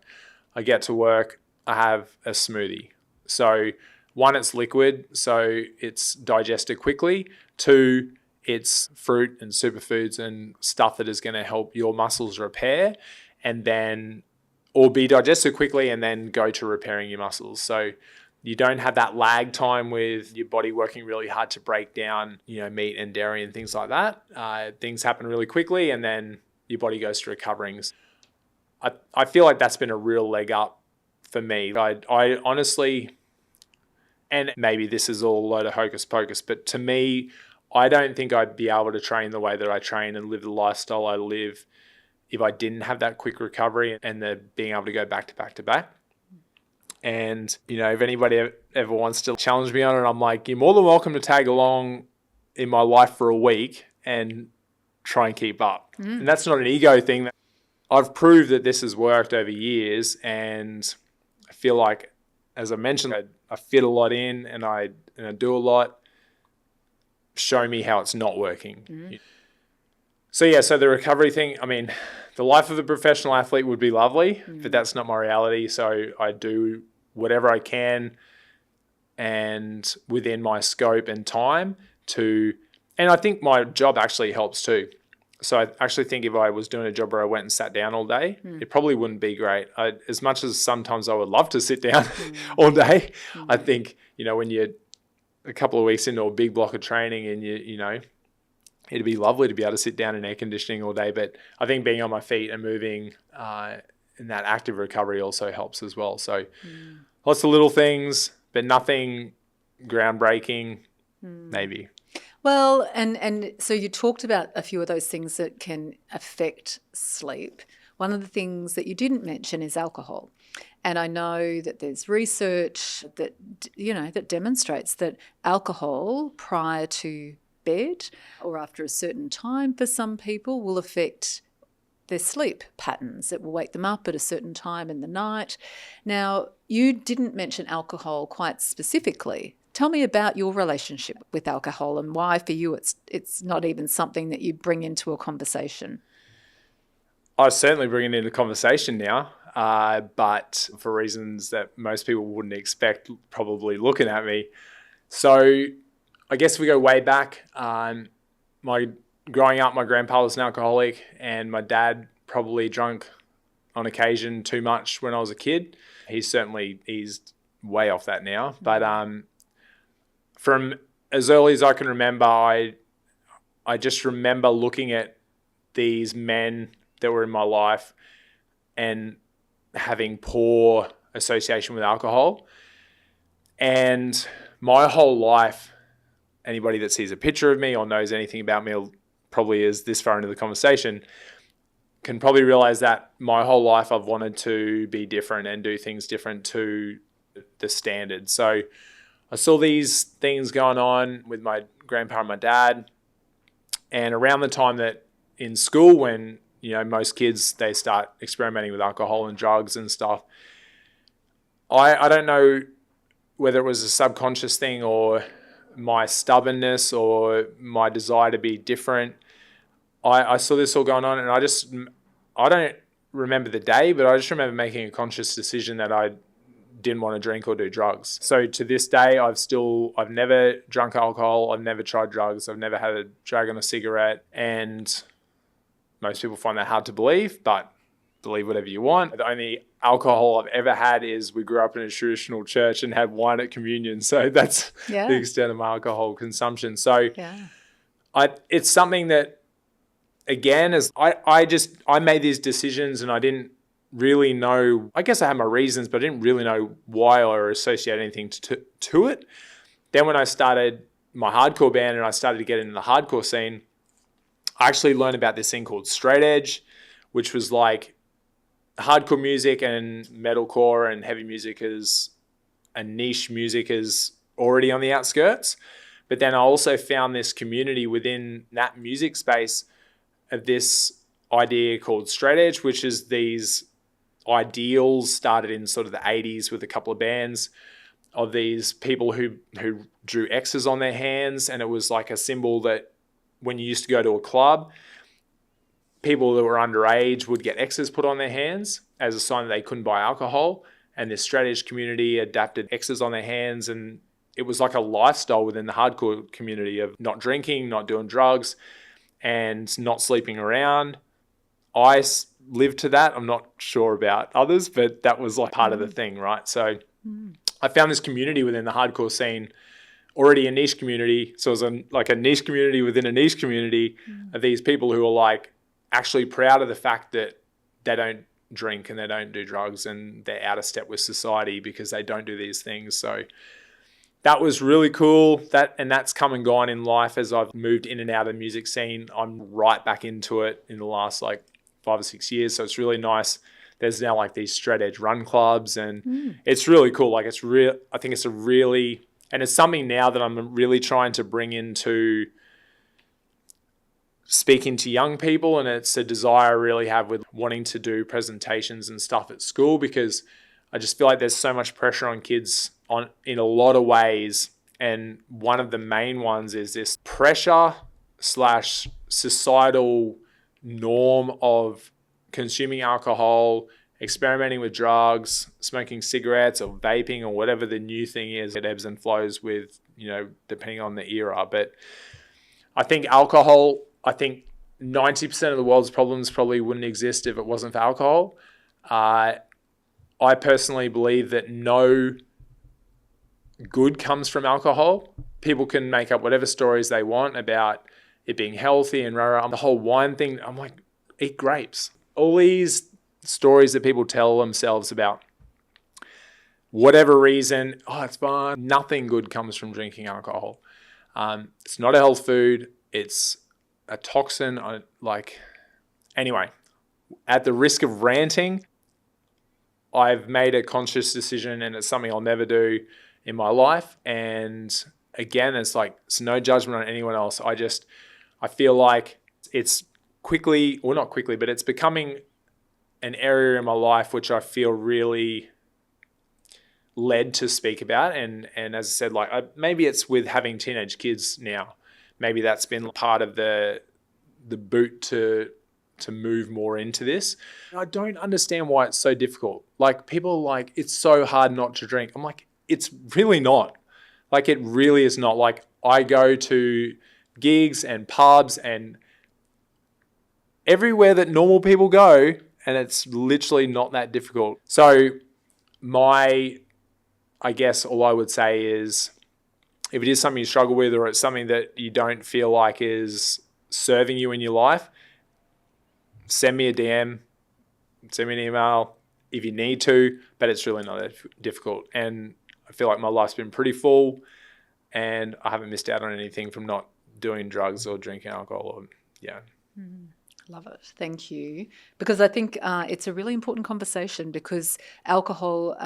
I get to work, I have a smoothie. So, one, it's liquid, so it's digested quickly. 2, it's fruit and superfoods and stuff that is going to help your muscles repair, and then, or be digested quickly and then go to repairing your muscles. So you don't have that lag time with your body working really hard to break down, meat and dairy and things like that. Things happen really quickly, and then your body goes to recovering. I feel like that's been a real leg up for me. I honestly, and maybe this is all a load of hocus pocus, but to me, I don't think I'd be able to train the way that I train and live the lifestyle I live if I didn't have that quick recovery and the being able to go back to back to back. And, if anybody ever wants to challenge me on it, I'm like, you're more than welcome to tag along in my life for a week and try and keep up. And that's not an ego thing. I've proved that this has worked over years, and I feel like, as I mentioned, I fit a lot in and I do a lot. Show me how it's not working. So the recovery thing, the life of a professional athlete would be lovely, but that's not my reality. So I do whatever I can and within my scope and time and I think my job actually helps too. So I actually think if I was doing a job where I went and sat down all day, it probably wouldn't be great. As much as sometimes I would love to sit down all day, I think, when you're a couple of weeks into a big block of training and it'd be lovely to be able to sit down in air conditioning all day. But I think being on my feet and moving in that active recovery also helps as well. So lots of little things, but nothing groundbreaking, maybe. Well, and so you talked about a few of those things that can affect sleep. One of the things that you didn't mention is alcohol. And I know that there's research that, that demonstrates that alcohol prior to bed or after a certain time for some people will affect their sleep patterns. It will wake them up at a certain time in the night. Now, you didn't mention alcohol quite specifically. Tell me about your relationship with alcohol and why for you it's not even something that you bring into a conversation. I certainly bring it into conversation now, but for reasons that most people wouldn't expect, probably looking at me. So I guess we go way back. Growing up, my grandpa was an alcoholic and my dad probably drank on occasion too much when I was a kid. He's certainly eased way off that now. But from as early as I can remember, I just remember looking at these men that were in my life and having poor association with alcohol. And my whole life, anybody that sees a picture of me or knows anything about me, or probably is this far into the conversation, can probably realize that my whole life I've wanted to be different and do things different to the standard. So I saw these things going on with my grandpa and my dad. And around the time that in school, when, most kids, they start experimenting with alcohol and drugs and stuff, I don't know whether it was a subconscious thing or my stubbornness or my desire to be different. I saw this all going on and I don't remember the day, but I just remember making a conscious decision that I didn't want to drink or do drugs. So to this day, I've never drunk alcohol. I've never tried drugs. I've never had a drag on a cigarette. And most people find that hard to believe, but believe whatever you want. The only alcohol I've ever had is we grew up in a traditional church and had wine at communion. So that's the extent of my alcohol consumption. So it's something that, again, as I made these decisions and I didn't really know, I guess I had my reasons, but I didn't really know why or associate anything to it. Then when I started my hardcore band and I started to get into the hardcore scene, I actually learned about this thing called straight edge, which was like hardcore music and metalcore and heavy music is a niche music is already on the outskirts. But then I also found this community within that music space of this idea called straight edge, which is these ideals started in sort of the 80s with a couple of bands of these people who drew X's on their hands. And it was like a symbol that when you used to go to a club, people that were underage would get X's put on their hands as a sign that they couldn't buy alcohol. And this straight edge community adapted X's on their hands. And it was like a lifestyle within the hardcore community of not drinking, not doing drugs, and not sleeping around. I lived to that. I'm not sure about others, but that was like part of the thing, right? So I found this community within the hardcore scene, already a niche community. So it was like a niche community within a niche community of these people who are like actually proud of the fact that they don't drink and they don't do drugs and they're out of step with society because they don't do these things. So that was really cool. That's come and gone in life as I've moved in and out of the music scene. I'm right back into it in the last like 5 or 6 years. So it's really nice. There's now like these straight edge run clubs and it's really cool. Like it's real. I think it's and it's something now that I'm really trying to bring into speaking to young people. And it's a desire I really have with wanting to do presentations and stuff at school, because I just feel like there's so much pressure on kids in a lot of ways. And one of the main ones is this pressure / societal norm of consuming alcohol, experimenting with drugs, smoking cigarettes or vaping or whatever the new thing is. It ebbs and flows with, depending on the era. But I think alcohol, 90% of the world's problems probably wouldn't exist if it wasn't for alcohol. I personally believe that no good comes from alcohol. People can make up whatever stories they want about it being healthy and rah, rah. The whole wine thing, I'm like, eat grapes. All these stories that people tell themselves about whatever reason, oh, it's fine. Nothing good comes from drinking alcohol. It's not a health food. It's a toxin. Anyway, at the risk of ranting, I've made a conscious decision, and it's something I'll never do in my life. And again, it's no judgment on anyone else. I feel like it's it's becoming an area in my life which I feel really led to speak about. And as I said, maybe it's with having teenage kids now. Maybe that's been part of the boot to move more into this. I don't understand why it's so difficult. People are like, it's so hard not to drink. I'm like, it's really not. It really is not. I go to gigs and pubs and everywhere that normal people go, and it's literally not that difficult. So I guess all I would say is, if it is something you struggle with, or it's something that you don't feel like is serving you in your life, send me a DM, send me an email if you need to, but it's really not that difficult. And I feel like my life's been pretty full, and I haven't missed out on anything from not doing drugs or drinking alcohol. Love it. Thank you. Because I think it's a really important conversation, because alcohol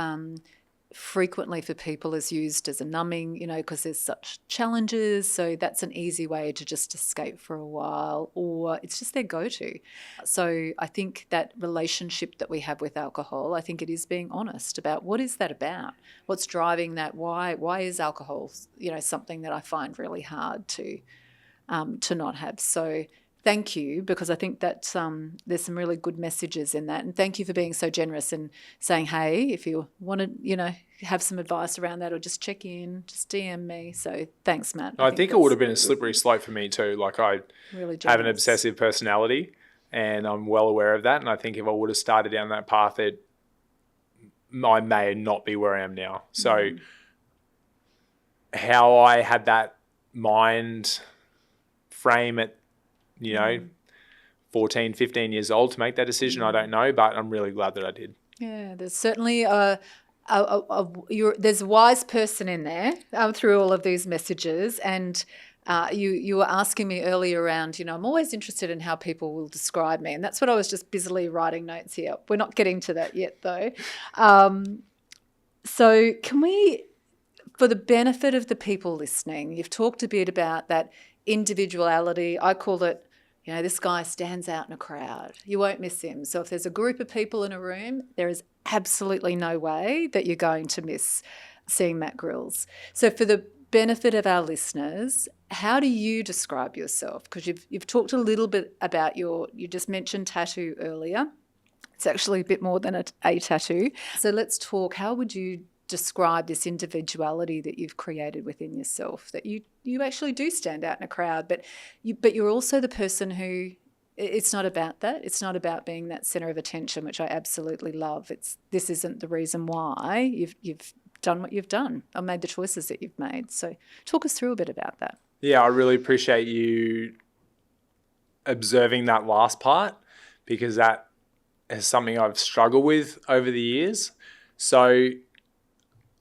frequently for people is used as a numbing, because there's such challenges. So that's an easy way to just escape for a while, or it's just their go-to. So I think that relationship that we have with alcohol, I think it is being honest about what is that about? What's driving that? Why is alcohol, something that I find really hard to not have? So thank you, because I think that there's some really good messages in that. And thank you for being so generous and saying, hey, if you want to, have some advice around that, or just check in, just DM me. So thanks, Matt. I think it would have been a slippery slope for me too. I really have an obsessive personality, and I'm well aware of that. And I think if I would have started down that path, I may not be where I am now. So how I had that mind frame at 14, 15 years old to make that decision, I don't know, but I'm really glad that I did. Yeah, there's certainly there's a wise person in there through all of these messages. And you were asking me earlier around, I'm always interested in how people will describe me. And that's what I was just busily writing notes here. We're not getting to that yet, though. So can we, for the benefit of the people listening, you've talked a bit about that individuality. I call it, this guy stands out in a crowd. You won't miss him. So if there's a group of people in a room, there is absolutely no way that you're going to miss seeing Matt Grills. So for the benefit of our listeners, how do you describe yourself? Because you've talked a little bit about you just mentioned tattoo earlier. It's actually a bit more than a tattoo. So let's talk, how would you describe this individuality that you've created within yourself, that you actually do stand out in a crowd, but you're also the person who, it's not about that. It's not about being that center of attention, which I absolutely love. This isn't the reason why you've done what you've done or made the choices that you've made. So talk us through a bit about that. Yeah, I really appreciate you observing that last part, because that is something I've struggled with over the years. So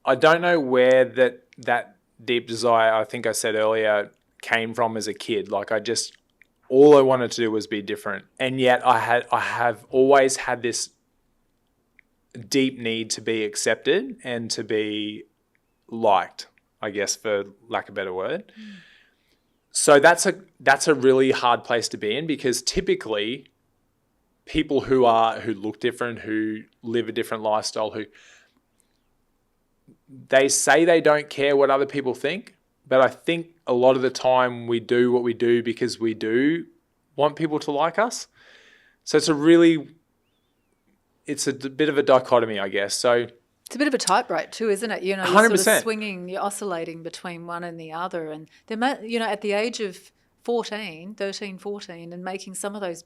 I don't know where that deep desire, I think I said earlier, came from as a kid. All I wanted to do was be different. And yet I have always had this deep need to be accepted and to be liked, I guess, for lack of a better word. So that's a really hard place to be in, because typically people who look different, who live a different lifestyle, they say they don't care what other people think, but I think a lot of the time we do what we do because we do want people to like us. So it's a bit of a dichotomy, I guess. So it's a bit of a tightrope too, isn't it? You're 100%. sort of swinging, you're oscillating between one and the other. And at the age of 13, 14, and making some of those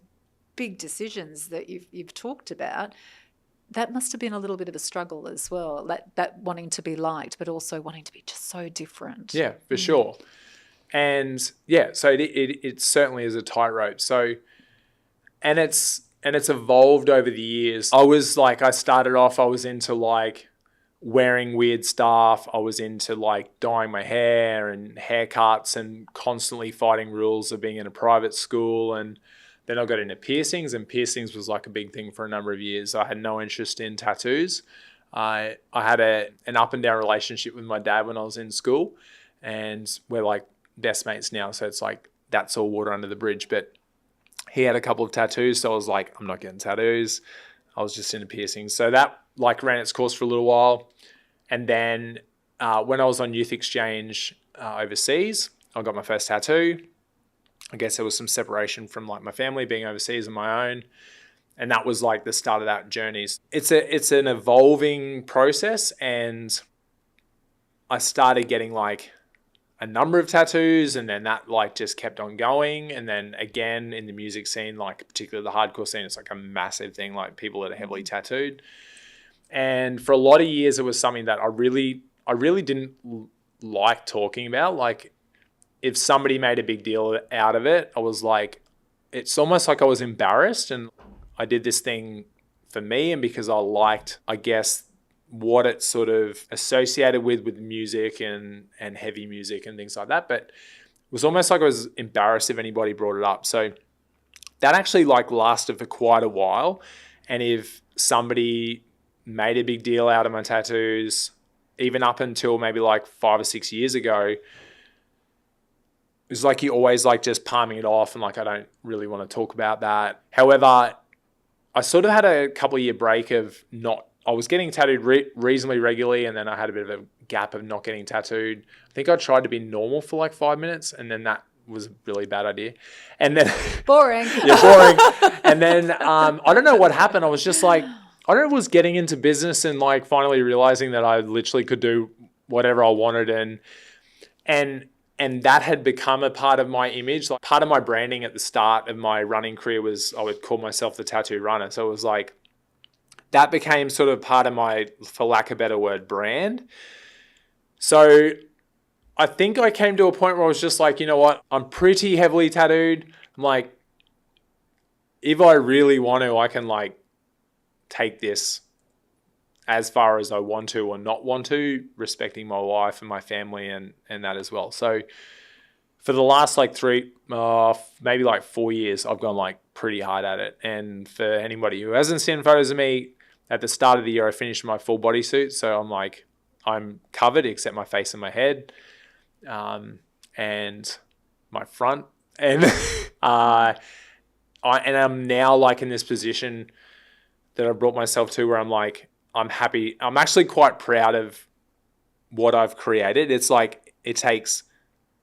big decisions that you've talked about, that must have been a little bit of a struggle as well, that wanting to be liked, but also wanting to be just so different. Yeah, for sure. And yeah, so it certainly is a tightrope. So, and it's evolved over the years. I started off, I was into like wearing weird stuff. I was into like dyeing my hair and haircuts and constantly fighting rules of being in a private school. And then I got into piercings, and piercings was like a big thing for a number of years. I had no interest in tattoos. I had an up and down relationship with my dad when I was in school, and we're like best mates now. So it's like, that's all water under the bridge. But he had a couple of tattoos. So I was like, I'm not getting tattoos. I was just into piercings. So that like ran its course for a little while. And then when I was on youth exchange overseas, I got my first tattoo. I guess there was some separation from like my family being overseas and my own. And that was like the start of that journey. It's an evolving process. And I started getting like a number of tattoos, and then that like just kept on going. And then again, in the music scene, like particularly the hardcore scene, it's like a massive thing, like people that are heavily tattooed. And for a lot of years, it was something that I really didn't like talking about. Like if somebody made a big deal out of it, I was like, it's almost like I was embarrassed. And I did this thing for me, and because I liked, I guess, what it's sort of associated with music and heavy music and things like that. But it was almost like I was embarrassed if anybody brought it up. So that actually like lasted for quite a while. And if somebody made a big deal out of my tattoos, even up until maybe like 5 or 6 years ago, it was like you always like just palming it off and like, I don't really want to talk about that. However, I sort of had a couple of year break of I was getting tattooed reasonably regularly, and then I had a bit of a gap of not getting tattooed. I think I tried to be normal for like 5 minutes, and then that was a really bad idea. And then boring. Yeah, boring. And then I don't know what happened. I was just like, I don't know if it was getting into business and like finally realizing that I literally could do whatever I wanted, and that had become a part of my image. Like part of my branding at the start of my running career was I would call myself the tattoo runner. So it was like, that became sort of part of my, for lack of a better word, brand. So I think I came to a point where I was just like, you know what? I'm pretty heavily tattooed. I'm like, if I really want to, I can like take this as far as I want to or not want to, respecting my wife and my family and that as well. So for the last like maybe like 4 years, I've gone like pretty hard at it. And for anybody who hasn't seen photos of me, at the start of the year, I finished my full bodysuit. So I'm covered except my face and my head, and my front. And I'm now like in this position that I brought myself to where I'm like, I'm happy. I'm actually quite proud of what I've created. It's like, it takes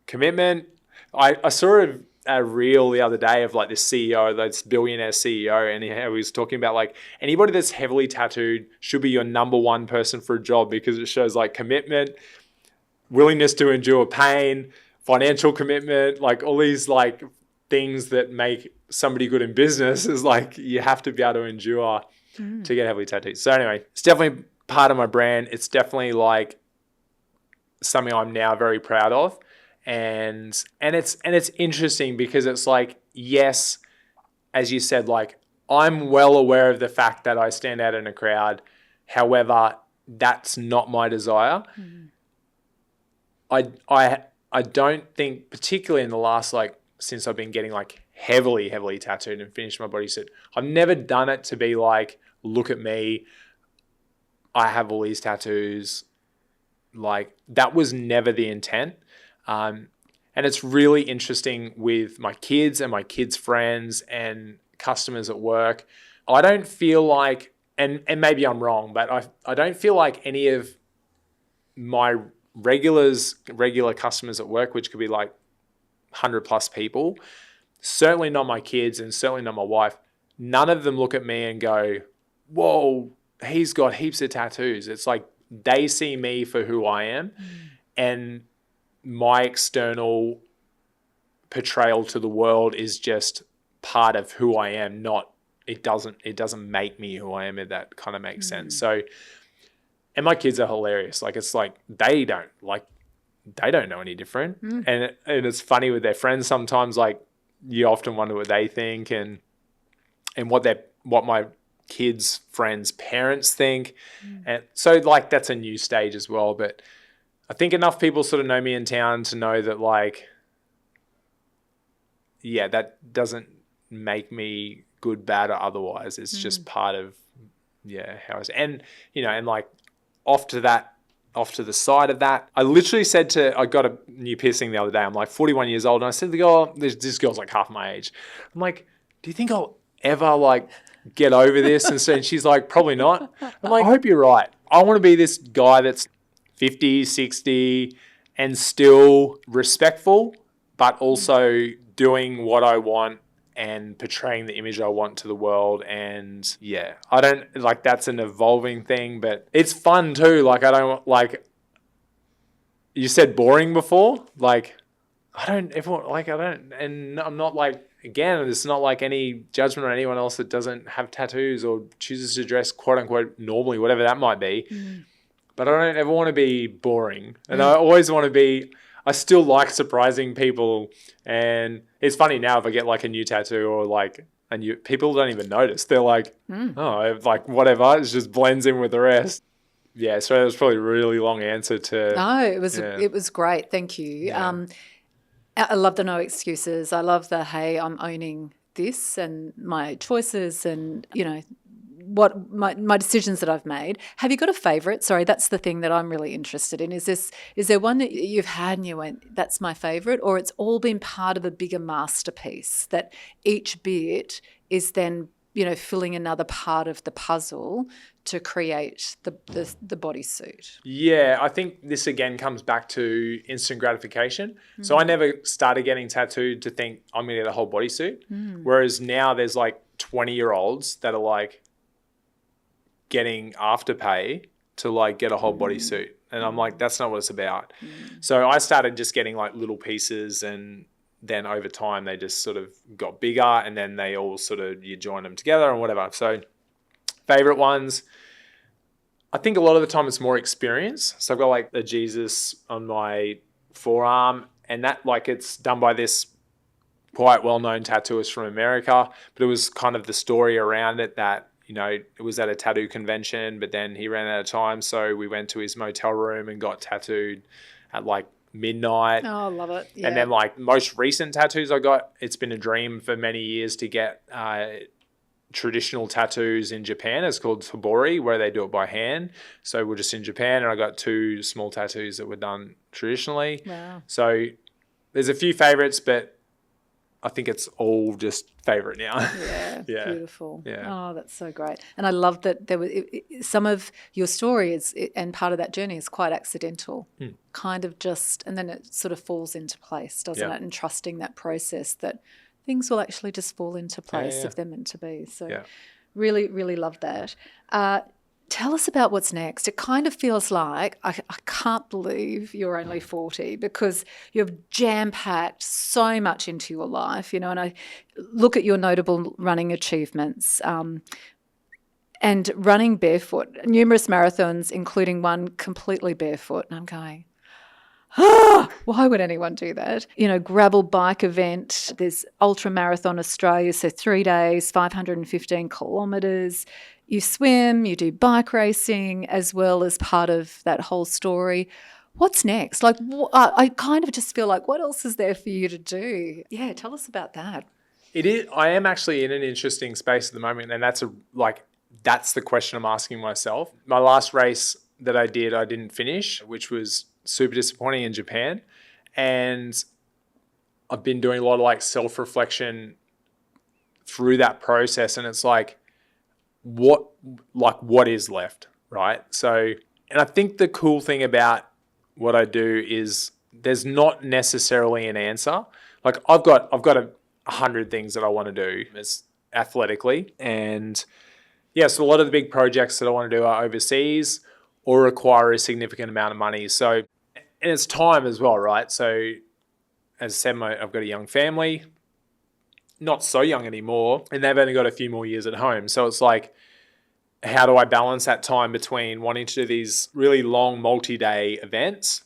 commitment. I saw a reel the other day of like this CEO, this billionaire CEO, and he was talking about like anybody that's heavily tattooed should be your number one person for a job, because it shows like commitment, willingness to endure pain, financial commitment, like all these like things that make somebody good in business is like you have to be able to endure to get heavily tattooed. So anyway, it's definitely part of my brand. It's definitely like something I'm now very proud of. And it's interesting because it's like, yes, as you said, like I'm well aware of the fact that I stand out in a crowd. However, that's not my desire. I don't think, particularly in the last like since I've been getting like heavily tattooed and finished my bodysuit, I've never done it to be like, look at me, I have all these tattoos. Like that was never the intent. And it's really interesting with my kids and my kids' friends and customers at work. I don't feel like, and maybe I'm wrong, but I don't feel like any of my regular customers at work, which could be like 100 plus people, certainly not my kids and certainly not my wife, none of them look at me and go, whoa, he's got heaps of tattoos. It's like they see me for who I am, and my external portrayal to the world is just part of who I am, not it doesn't make me who I am, if that kind of makes sense. So, and my kids are hilarious. Like, it's like they don't know any different. And it's funny with their friends sometimes, like you often wonder what they think and what my kids' friends' parents think. And so like that's a new stage as well. But I think enough people sort of know me in town to know that like, yeah, that doesn't make me good, bad, or otherwise. It's just part of, how it's, and, and like off to the side of that, I literally said I got a new piercing the other day. I'm like 41 years old. And I said to the girl, this girl's like half my age. I'm like, do you think I'll ever like get over this? And she's like, probably not. I'm like, I hope you're right. I want to be this guy that's 50, 60 and still respectful, but also doing what I want and portraying the image I want to the world. And I don't like, that's an evolving thing, but it's fun too. Like, I don't like, you said boring before. Like, and I'm not like, again, it's not like any judgment on anyone else that doesn't have tattoos or chooses to dress quote unquote normally, whatever that might be. But I don't ever want to be boring. And I always want to be, I still like surprising people. And it's funny now if I get like a new tattoo or like people don't even notice. They're like, oh, like whatever. It just blends in with the rest. Yeah. So that was probably a really long answer to. No, it was great. Thank you. Yeah. I love the no excuses. I love the, hey, I'm owning this and my choices and, what my decisions that I've made. Have you got a favourite? Sorry, that's the thing that I'm really interested in. Is there one that you've had and you went, that's my favourite, or it's all been part of a bigger masterpiece that each bit is then, filling another part of the puzzle to create the bodysuit? Yeah, I think this again comes back to instant gratification. So I never started getting tattooed to think I'm going to get a whole bodysuit. Whereas now there's like 20-year-olds that are like, getting Afterpay to like get a whole bodysuit. And I'm like, that's not what it's about. So I started just getting like little pieces, and then over time they just sort of got bigger, and then they all sort of, you join them together and whatever. So favorite ones, I think a lot of the time it's more experience. So I've got like the Jesus on my forearm, and that like it's done by this quite well-known tattooist from America, but it was kind of the story around it that, it was at a tattoo convention, but then he ran out of time. So we went to his motel room and got tattooed at like midnight. Oh, I love it. Yeah. And then like most recent tattoos I got, it's been a dream for many years to get traditional tattoos in Japan. It's called Tabori, where they do it by hand. So we're just in Japan, and I got 2 small tattoos that were done traditionally. Wow. So there's a few favorites, but I think it's all just favorite now. Yeah, Yeah. Beautiful. Yeah. Oh, that's so great. And I love that there was some of your story and part of that journey is quite accidental, kind of just, and then it sort of falls into place, doesn't it? And trusting that process that things will actually just fall into place if they're meant to be. So really, really love that. Tell us about what's next. It kind of feels like I can't believe you're only 40 because you've jam-packed so much into your life, and I look at your notable running achievements and running barefoot, numerous marathons, including one completely barefoot. And I'm going, why would anyone do that? Gravel bike event, there's ultramarathon Australia, so 3 days, 515 kilometres. You swim, you do bike racing as well as part of that whole story. What's next? Like, I kind of just feel like, what else is there for you to do? Yeah, tell us about that. It is. I am actually in an interesting space at the moment, and that's the question I'm asking myself. My last race that I didn't finish, which was super disappointing in Japan, and I've been doing a lot of like self-reflection through that process, and it's like, what is left, right? So, and I think the cool thing about what I do is there's not necessarily an answer. Like I've got 100 things that I want to do as athletically, and so a lot of the big projects that I want to do are overseas or require a significant amount of money. So, and it's time as well, right? So as I said, I've got a young family, not so young anymore, and they've only got a few more years at home. So it's like, how do I balance that time between wanting to do these really long multi-day events?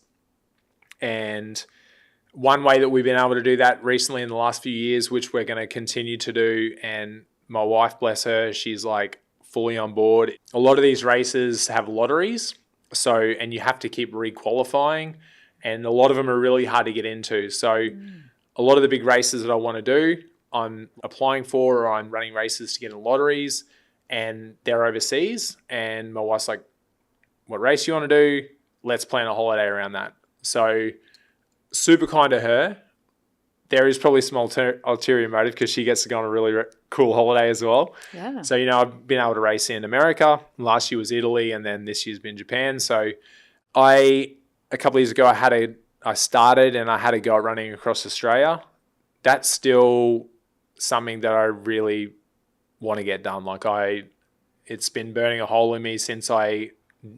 And one way that we've been able to do that recently in the last few years, which we're going to continue to do, and my wife, bless her, she's like fully on board. A lot of these races have lotteries, and you have to keep re-qualifying, and a lot of them are really hard to get into. So a lot of the big races that I want to do, I'm applying for, or I'm running races to get in lotteries, and they're overseas. And my wife's like, what race you want to do? Let's plan a holiday around that. So super kind to her. There is probably some ulterior motive because she gets to go on a really cool holiday as well. Yeah. So, I've been able to race in America. Last year was Italy, and then this year's been Japan. So a couple of years ago, I started and I had a go at running across Australia. That's still something that I really want to get done. It's been burning a hole in me since I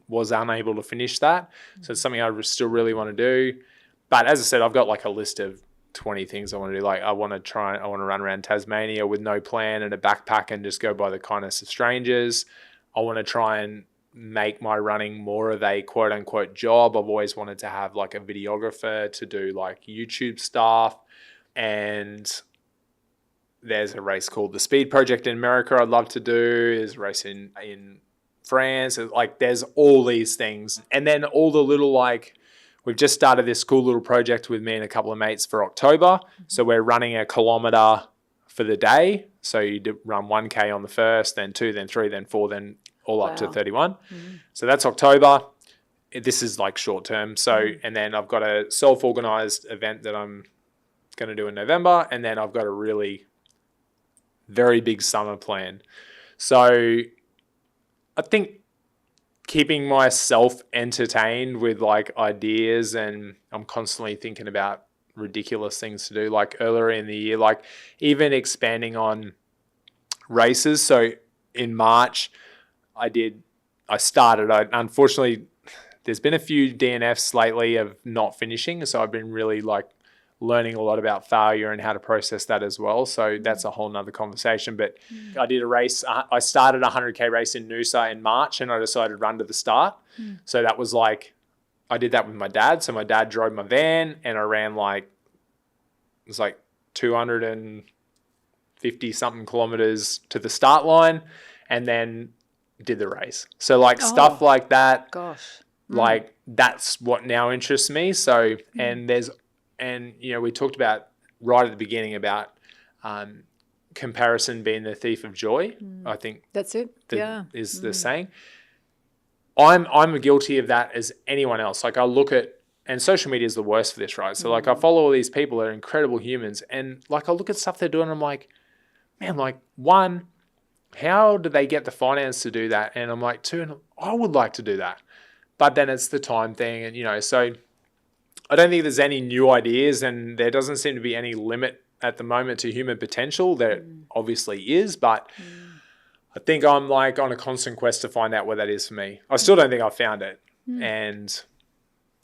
was unable to finish that. So it's something I still really want to do. But as I said, I've got like a list of 20 things I want to do. Like I want to run around Tasmania with no plan and a backpack and just go by the kindness of strangers. I want to try and make my running more of a quote unquote job. I've always wanted to have like a videographer to do like YouTube stuff. And there's a race called the Speed Project in America I'd love to do. There's a race in France. Like there's all these things. And then all the little we've just started this cool little project with me and a couple of mates for October. So we're running a kilometre for the day. So you run 1K on the first, then 2, then 3, then 4, then all up to 31. So that's October. This is like short term. So, and then I've got a self-organised event that I'm going to do in November. And then I've got a really very big summer plan. So I think keeping myself entertained with like ideas, and I'm constantly thinking about ridiculous things to do. Like earlier in the year, like even expanding on races. So in March, unfortunately, there's been a few DNFs lately of not finishing. So I've been really like learning a lot about failure and how to process that as well. So that's a whole nother conversation. But I did a race. I started a 100K race in Noosa in March, and I decided to run to the start. So that was like, I did that with my dad. So my dad drove my van, and I ran it was like 250 something kilometers to the start line, and then did the race. So like stuff like that. Gosh. Like that's what now interests me. So, and we talked about right at the beginning about comparison being the thief of joy. I think that's it. Is the saying. I'm guilty of that as anyone else. Like I look at, and social media is the worst for this, right? So like I follow all these people that are incredible humans, and like I look at stuff they're doing, and I'm like, man, like one, how do they get the finance to do that? And I'm like, two, and I would like to do that. But then it's the time thing, and so I don't think there's any new ideas, and there doesn't seem to be any limit at the moment to human potential. There obviously is, but I think I'm like on a constant quest to find out what that is for me. I still don't think I've found it. And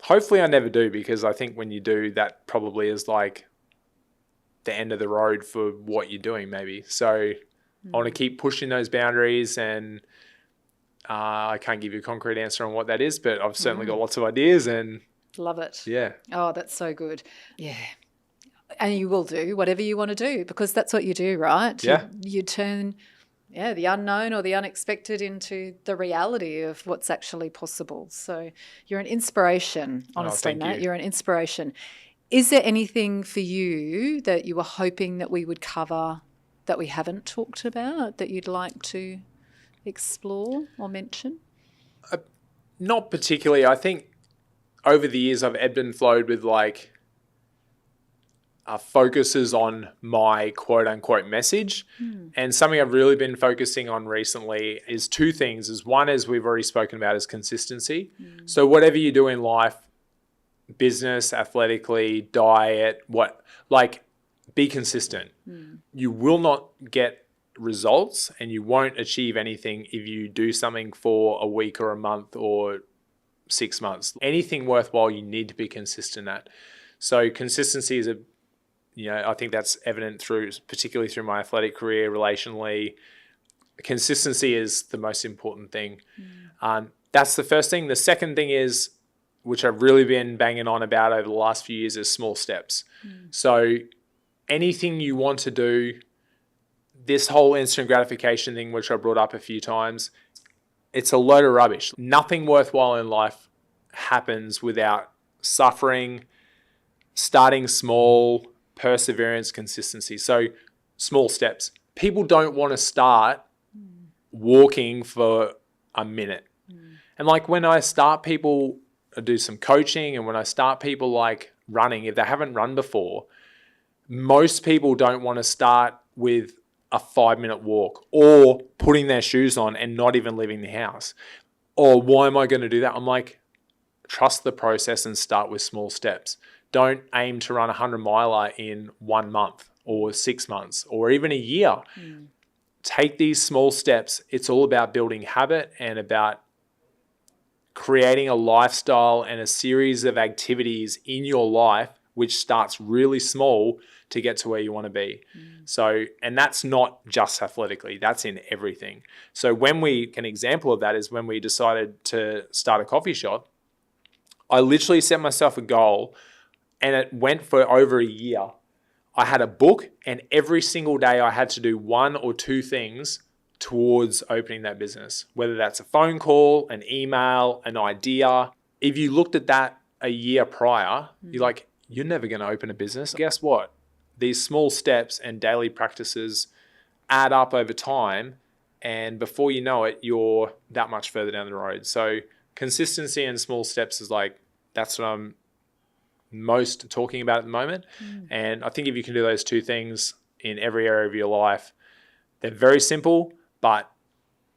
hopefully I never do, because I think when you do, that probably is like the end of the road for what you're doing maybe. So I want to keep pushing those boundaries, and I can't give you a concrete answer on what that is, but I've certainly got lots of ideas, and love it. Yeah. Oh, that's so good. Yeah. And you will do whatever you want to do, because that's what you do, right? Yeah. You turn the unknown or the unexpected into the reality of what's actually possible. So you're an inspiration, honestly, Matt. You're an inspiration. Is there anything for you that you were hoping that we would cover that we haven't talked about that you'd like to explore or mention? Not particularly. I think over the years I've ebbed and flowed with like focuses on my quote unquote message. And something I've really been focusing on recently is two things. One is we've already spoken about, is consistency. So whatever you do in life, business, athletically, diet, be consistent. You will not get results, and you won't achieve anything if you do something for a week or a month or 6 months. Anything worthwhile, you need to be consistent at. So consistency is a I think that's evident particularly through my athletic career, relationally. Consistency is the most important thing. That's the first thing. The second thing is, which I've really been banging on about over the last few years, is small steps. So anything you want to do, this whole instant gratification thing, which I brought up a few times, it's a load of rubbish. Nothing worthwhile in life happens without suffering, starting small, perseverance, consistency. So small steps. People don't want to start walking for a minute. And like when I start people do some coaching, and when I start people like running, if they haven't run before, most people don't want to start with a 5-minute walk or putting their shoes on and not even leaving the house. Or why am I going to do that? I'm like, trust the process and start with small steps. Don't aim to run a 100-miler in 1 month or 6 months or even a year. Take these small steps. It's all about building habit and about creating a lifestyle and a series of activities in your life which starts really small to get to where you want to be. So, and that's not just athletically, that's in everything. So an example of that is when we decided to start a coffee shop, I literally set myself a goal and it went for over a year. I had a book, and every single day I had to do 1 or 2 things towards opening that business, whether that's a phone call, an email, an idea. If you looked at that a year prior, you're like, you're never going to open a business. Guess what? These small steps and daily practices add up over time, and before you know it, you're that much further down the road. So consistency and small steps is like, that's what I'm most talking about at the moment. And I think if you can do those 2 things in every area of your life, they're very simple, but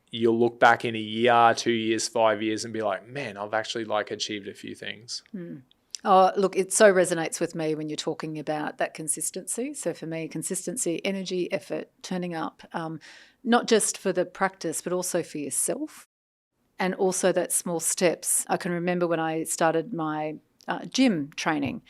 you'll look back in a year, 2 years, 5 years and be like, man, I've actually achieved a few things. Oh, look, it so resonates with me when you're talking about that consistency. So for me, consistency, energy, effort, turning up, not just for the practice, but also for yourself. And also that small steps. I can remember when I started my gym training,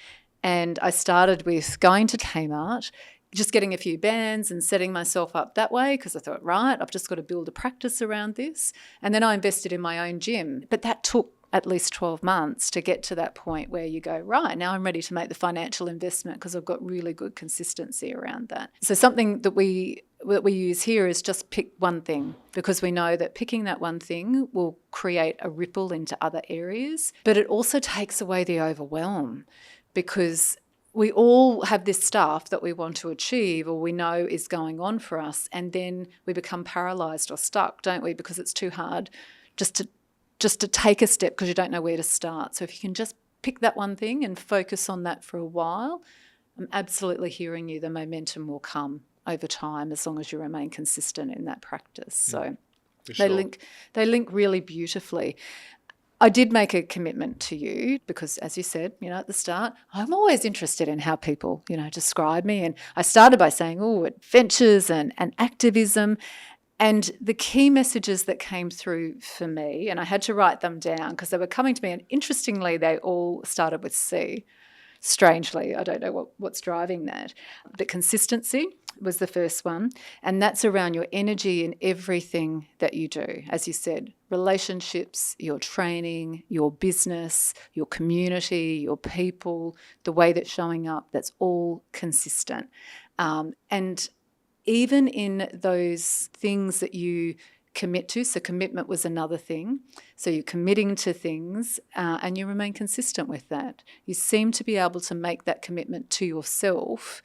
and I started with going to Kmart, just getting a few bands and setting myself up that way, because I thought, right, I've just got to build a practice around this. And then I invested in my own gym. But that took at least 12 months to get to that point where you go, right, now I'm ready to make the financial investment because I've got really good consistency around that. So something that we use here is just pick one thing, because we know that picking that one thing will create a ripple into other areas. But it also takes away the overwhelm, because we all have this stuff that we want to achieve or we know is going on for us, and then we become paralysed or stuck, don't we? Because it's too hard just to take a step because you don't know where to start. So if you can just pick that one thing and focus on that for a while, I'm absolutely hearing you, the momentum will come over time as long as you remain consistent in that practice. So they link really beautifully. I did make a commitment to you because, as you said, at the start, I'm always interested in how people, describe me. And I started by saying, adventures and activism. And the key messages that came through for me, and I had to write them down because they were coming to me, and interestingly, they all started with C. Strangely, I don't know what's driving that. But consistency was the first one, and that's around your energy in everything that you do. As you said, relationships, your training, your business, your community, your people, the way that's showing up, that's all consistent. And even in those things that you commit to, so commitment was another thing. So you're committing to things and you remain consistent with that. You seem to be able to make that commitment to yourself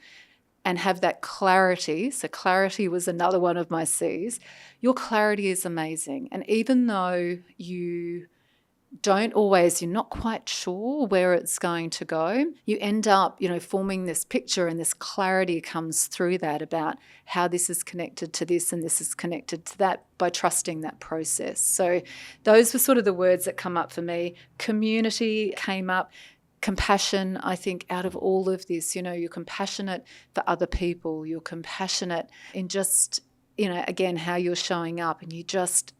and have that clarity. So clarity was another one of my C's. Your clarity is amazing. And even though you're not quite sure where it's going to go, you end up, forming this picture, and this clarity comes through that about how this is connected to this and this is connected to that by trusting that process. So those were sort of the words that come up for me. Community came up. Compassion, I think, out of all of this, you're compassionate for other people. You're compassionate in just again, how you're showing up, and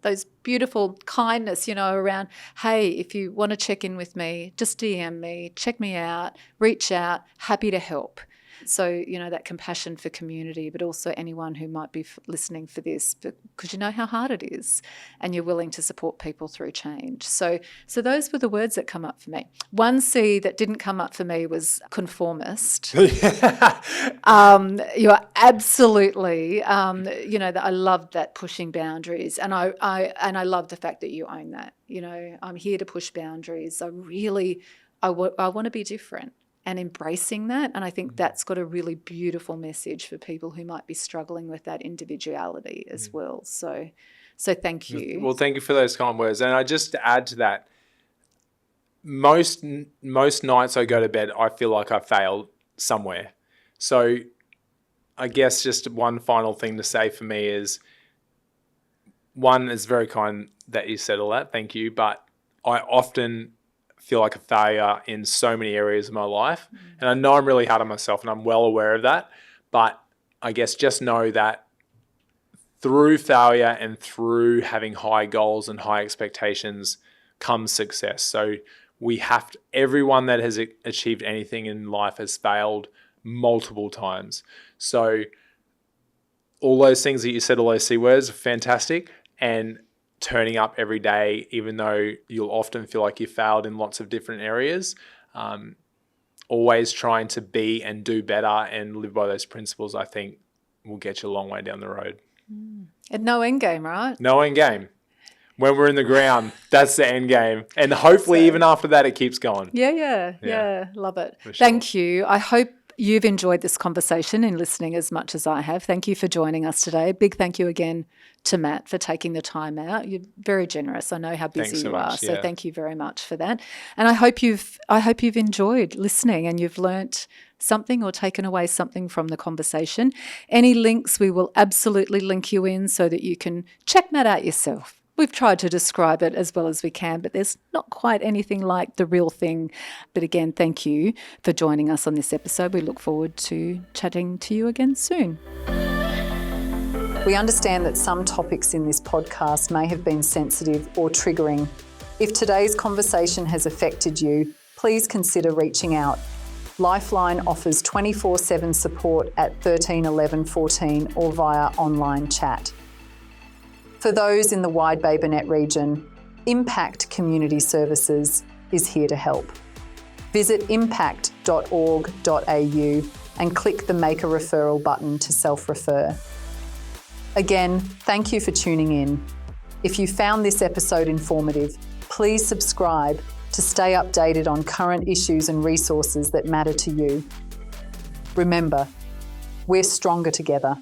those beautiful kindness, around, hey, if you want to check in with me, just DM me, check me out, reach out, happy to help. So, that compassion for community, but also anyone who might be listening for this, because you know how hard it is and you're willing to support people through change. So those were the words that come up for me. One C that didn't come up for me was conformist. You're absolutely, I love that pushing boundaries. And I love the fact that you own that. I'm here to push boundaries. I want to be different, and embracing that. And I think that's got a really beautiful message for people who might be struggling with that individuality as well. So thank you. Well, thank you for those kind words. And I just to add to that, most nights I go to bed, I feel like I failed somewhere. So I guess just one final thing to say for me is, one, it's very kind that you said all that. Thank you. But I often feel like a failure in so many areas of my life. And I know I'm really hard on myself, and I'm well aware of that. But I guess just know that through failure and through having high goals and high expectations comes success. So everyone that has achieved anything in life has failed multiple times. So all those things that you said, all those C words, are fantastic. And turning up every day, even though you'll often feel like you failed in lots of different areas, always trying to be and do better and live by those principles, I think will get you a long way down the road. And no end game, right? No end game. When we're in the ground, that's the end game. And hopefully even after that, it keeps going. Yeah. Love it. For sure. Thank you. I hope you've enjoyed this conversation and listening as much as I have. Thank you for joining us today. Big thank you again to Matt for taking the time out. You're very generous. I know how busy you are. So thank you very much for that. And I hope you've enjoyed listening and you've learnt something or taken away something from the conversation. Any links, we will absolutely link you in so that you can check Matt out yourself. We've tried to describe it as well as we can, but there's not quite anything like the real thing. But again, thank you for joining us on this episode. We look forward to chatting to you again soon. We understand that some topics in this podcast may have been sensitive or triggering. If today's conversation has affected you, please consider reaching out. Lifeline offers 24/7 support at 13 11 14 or via online chat. For those in the Wide Bay Burnett region, Impact Community Services is here to help. Visit impact.org.au and click the Make a Referral button to self-refer. Again, thank you for tuning in. If you found this episode informative, please subscribe to stay updated on current issues and resources that matter to you. Remember, we're stronger together.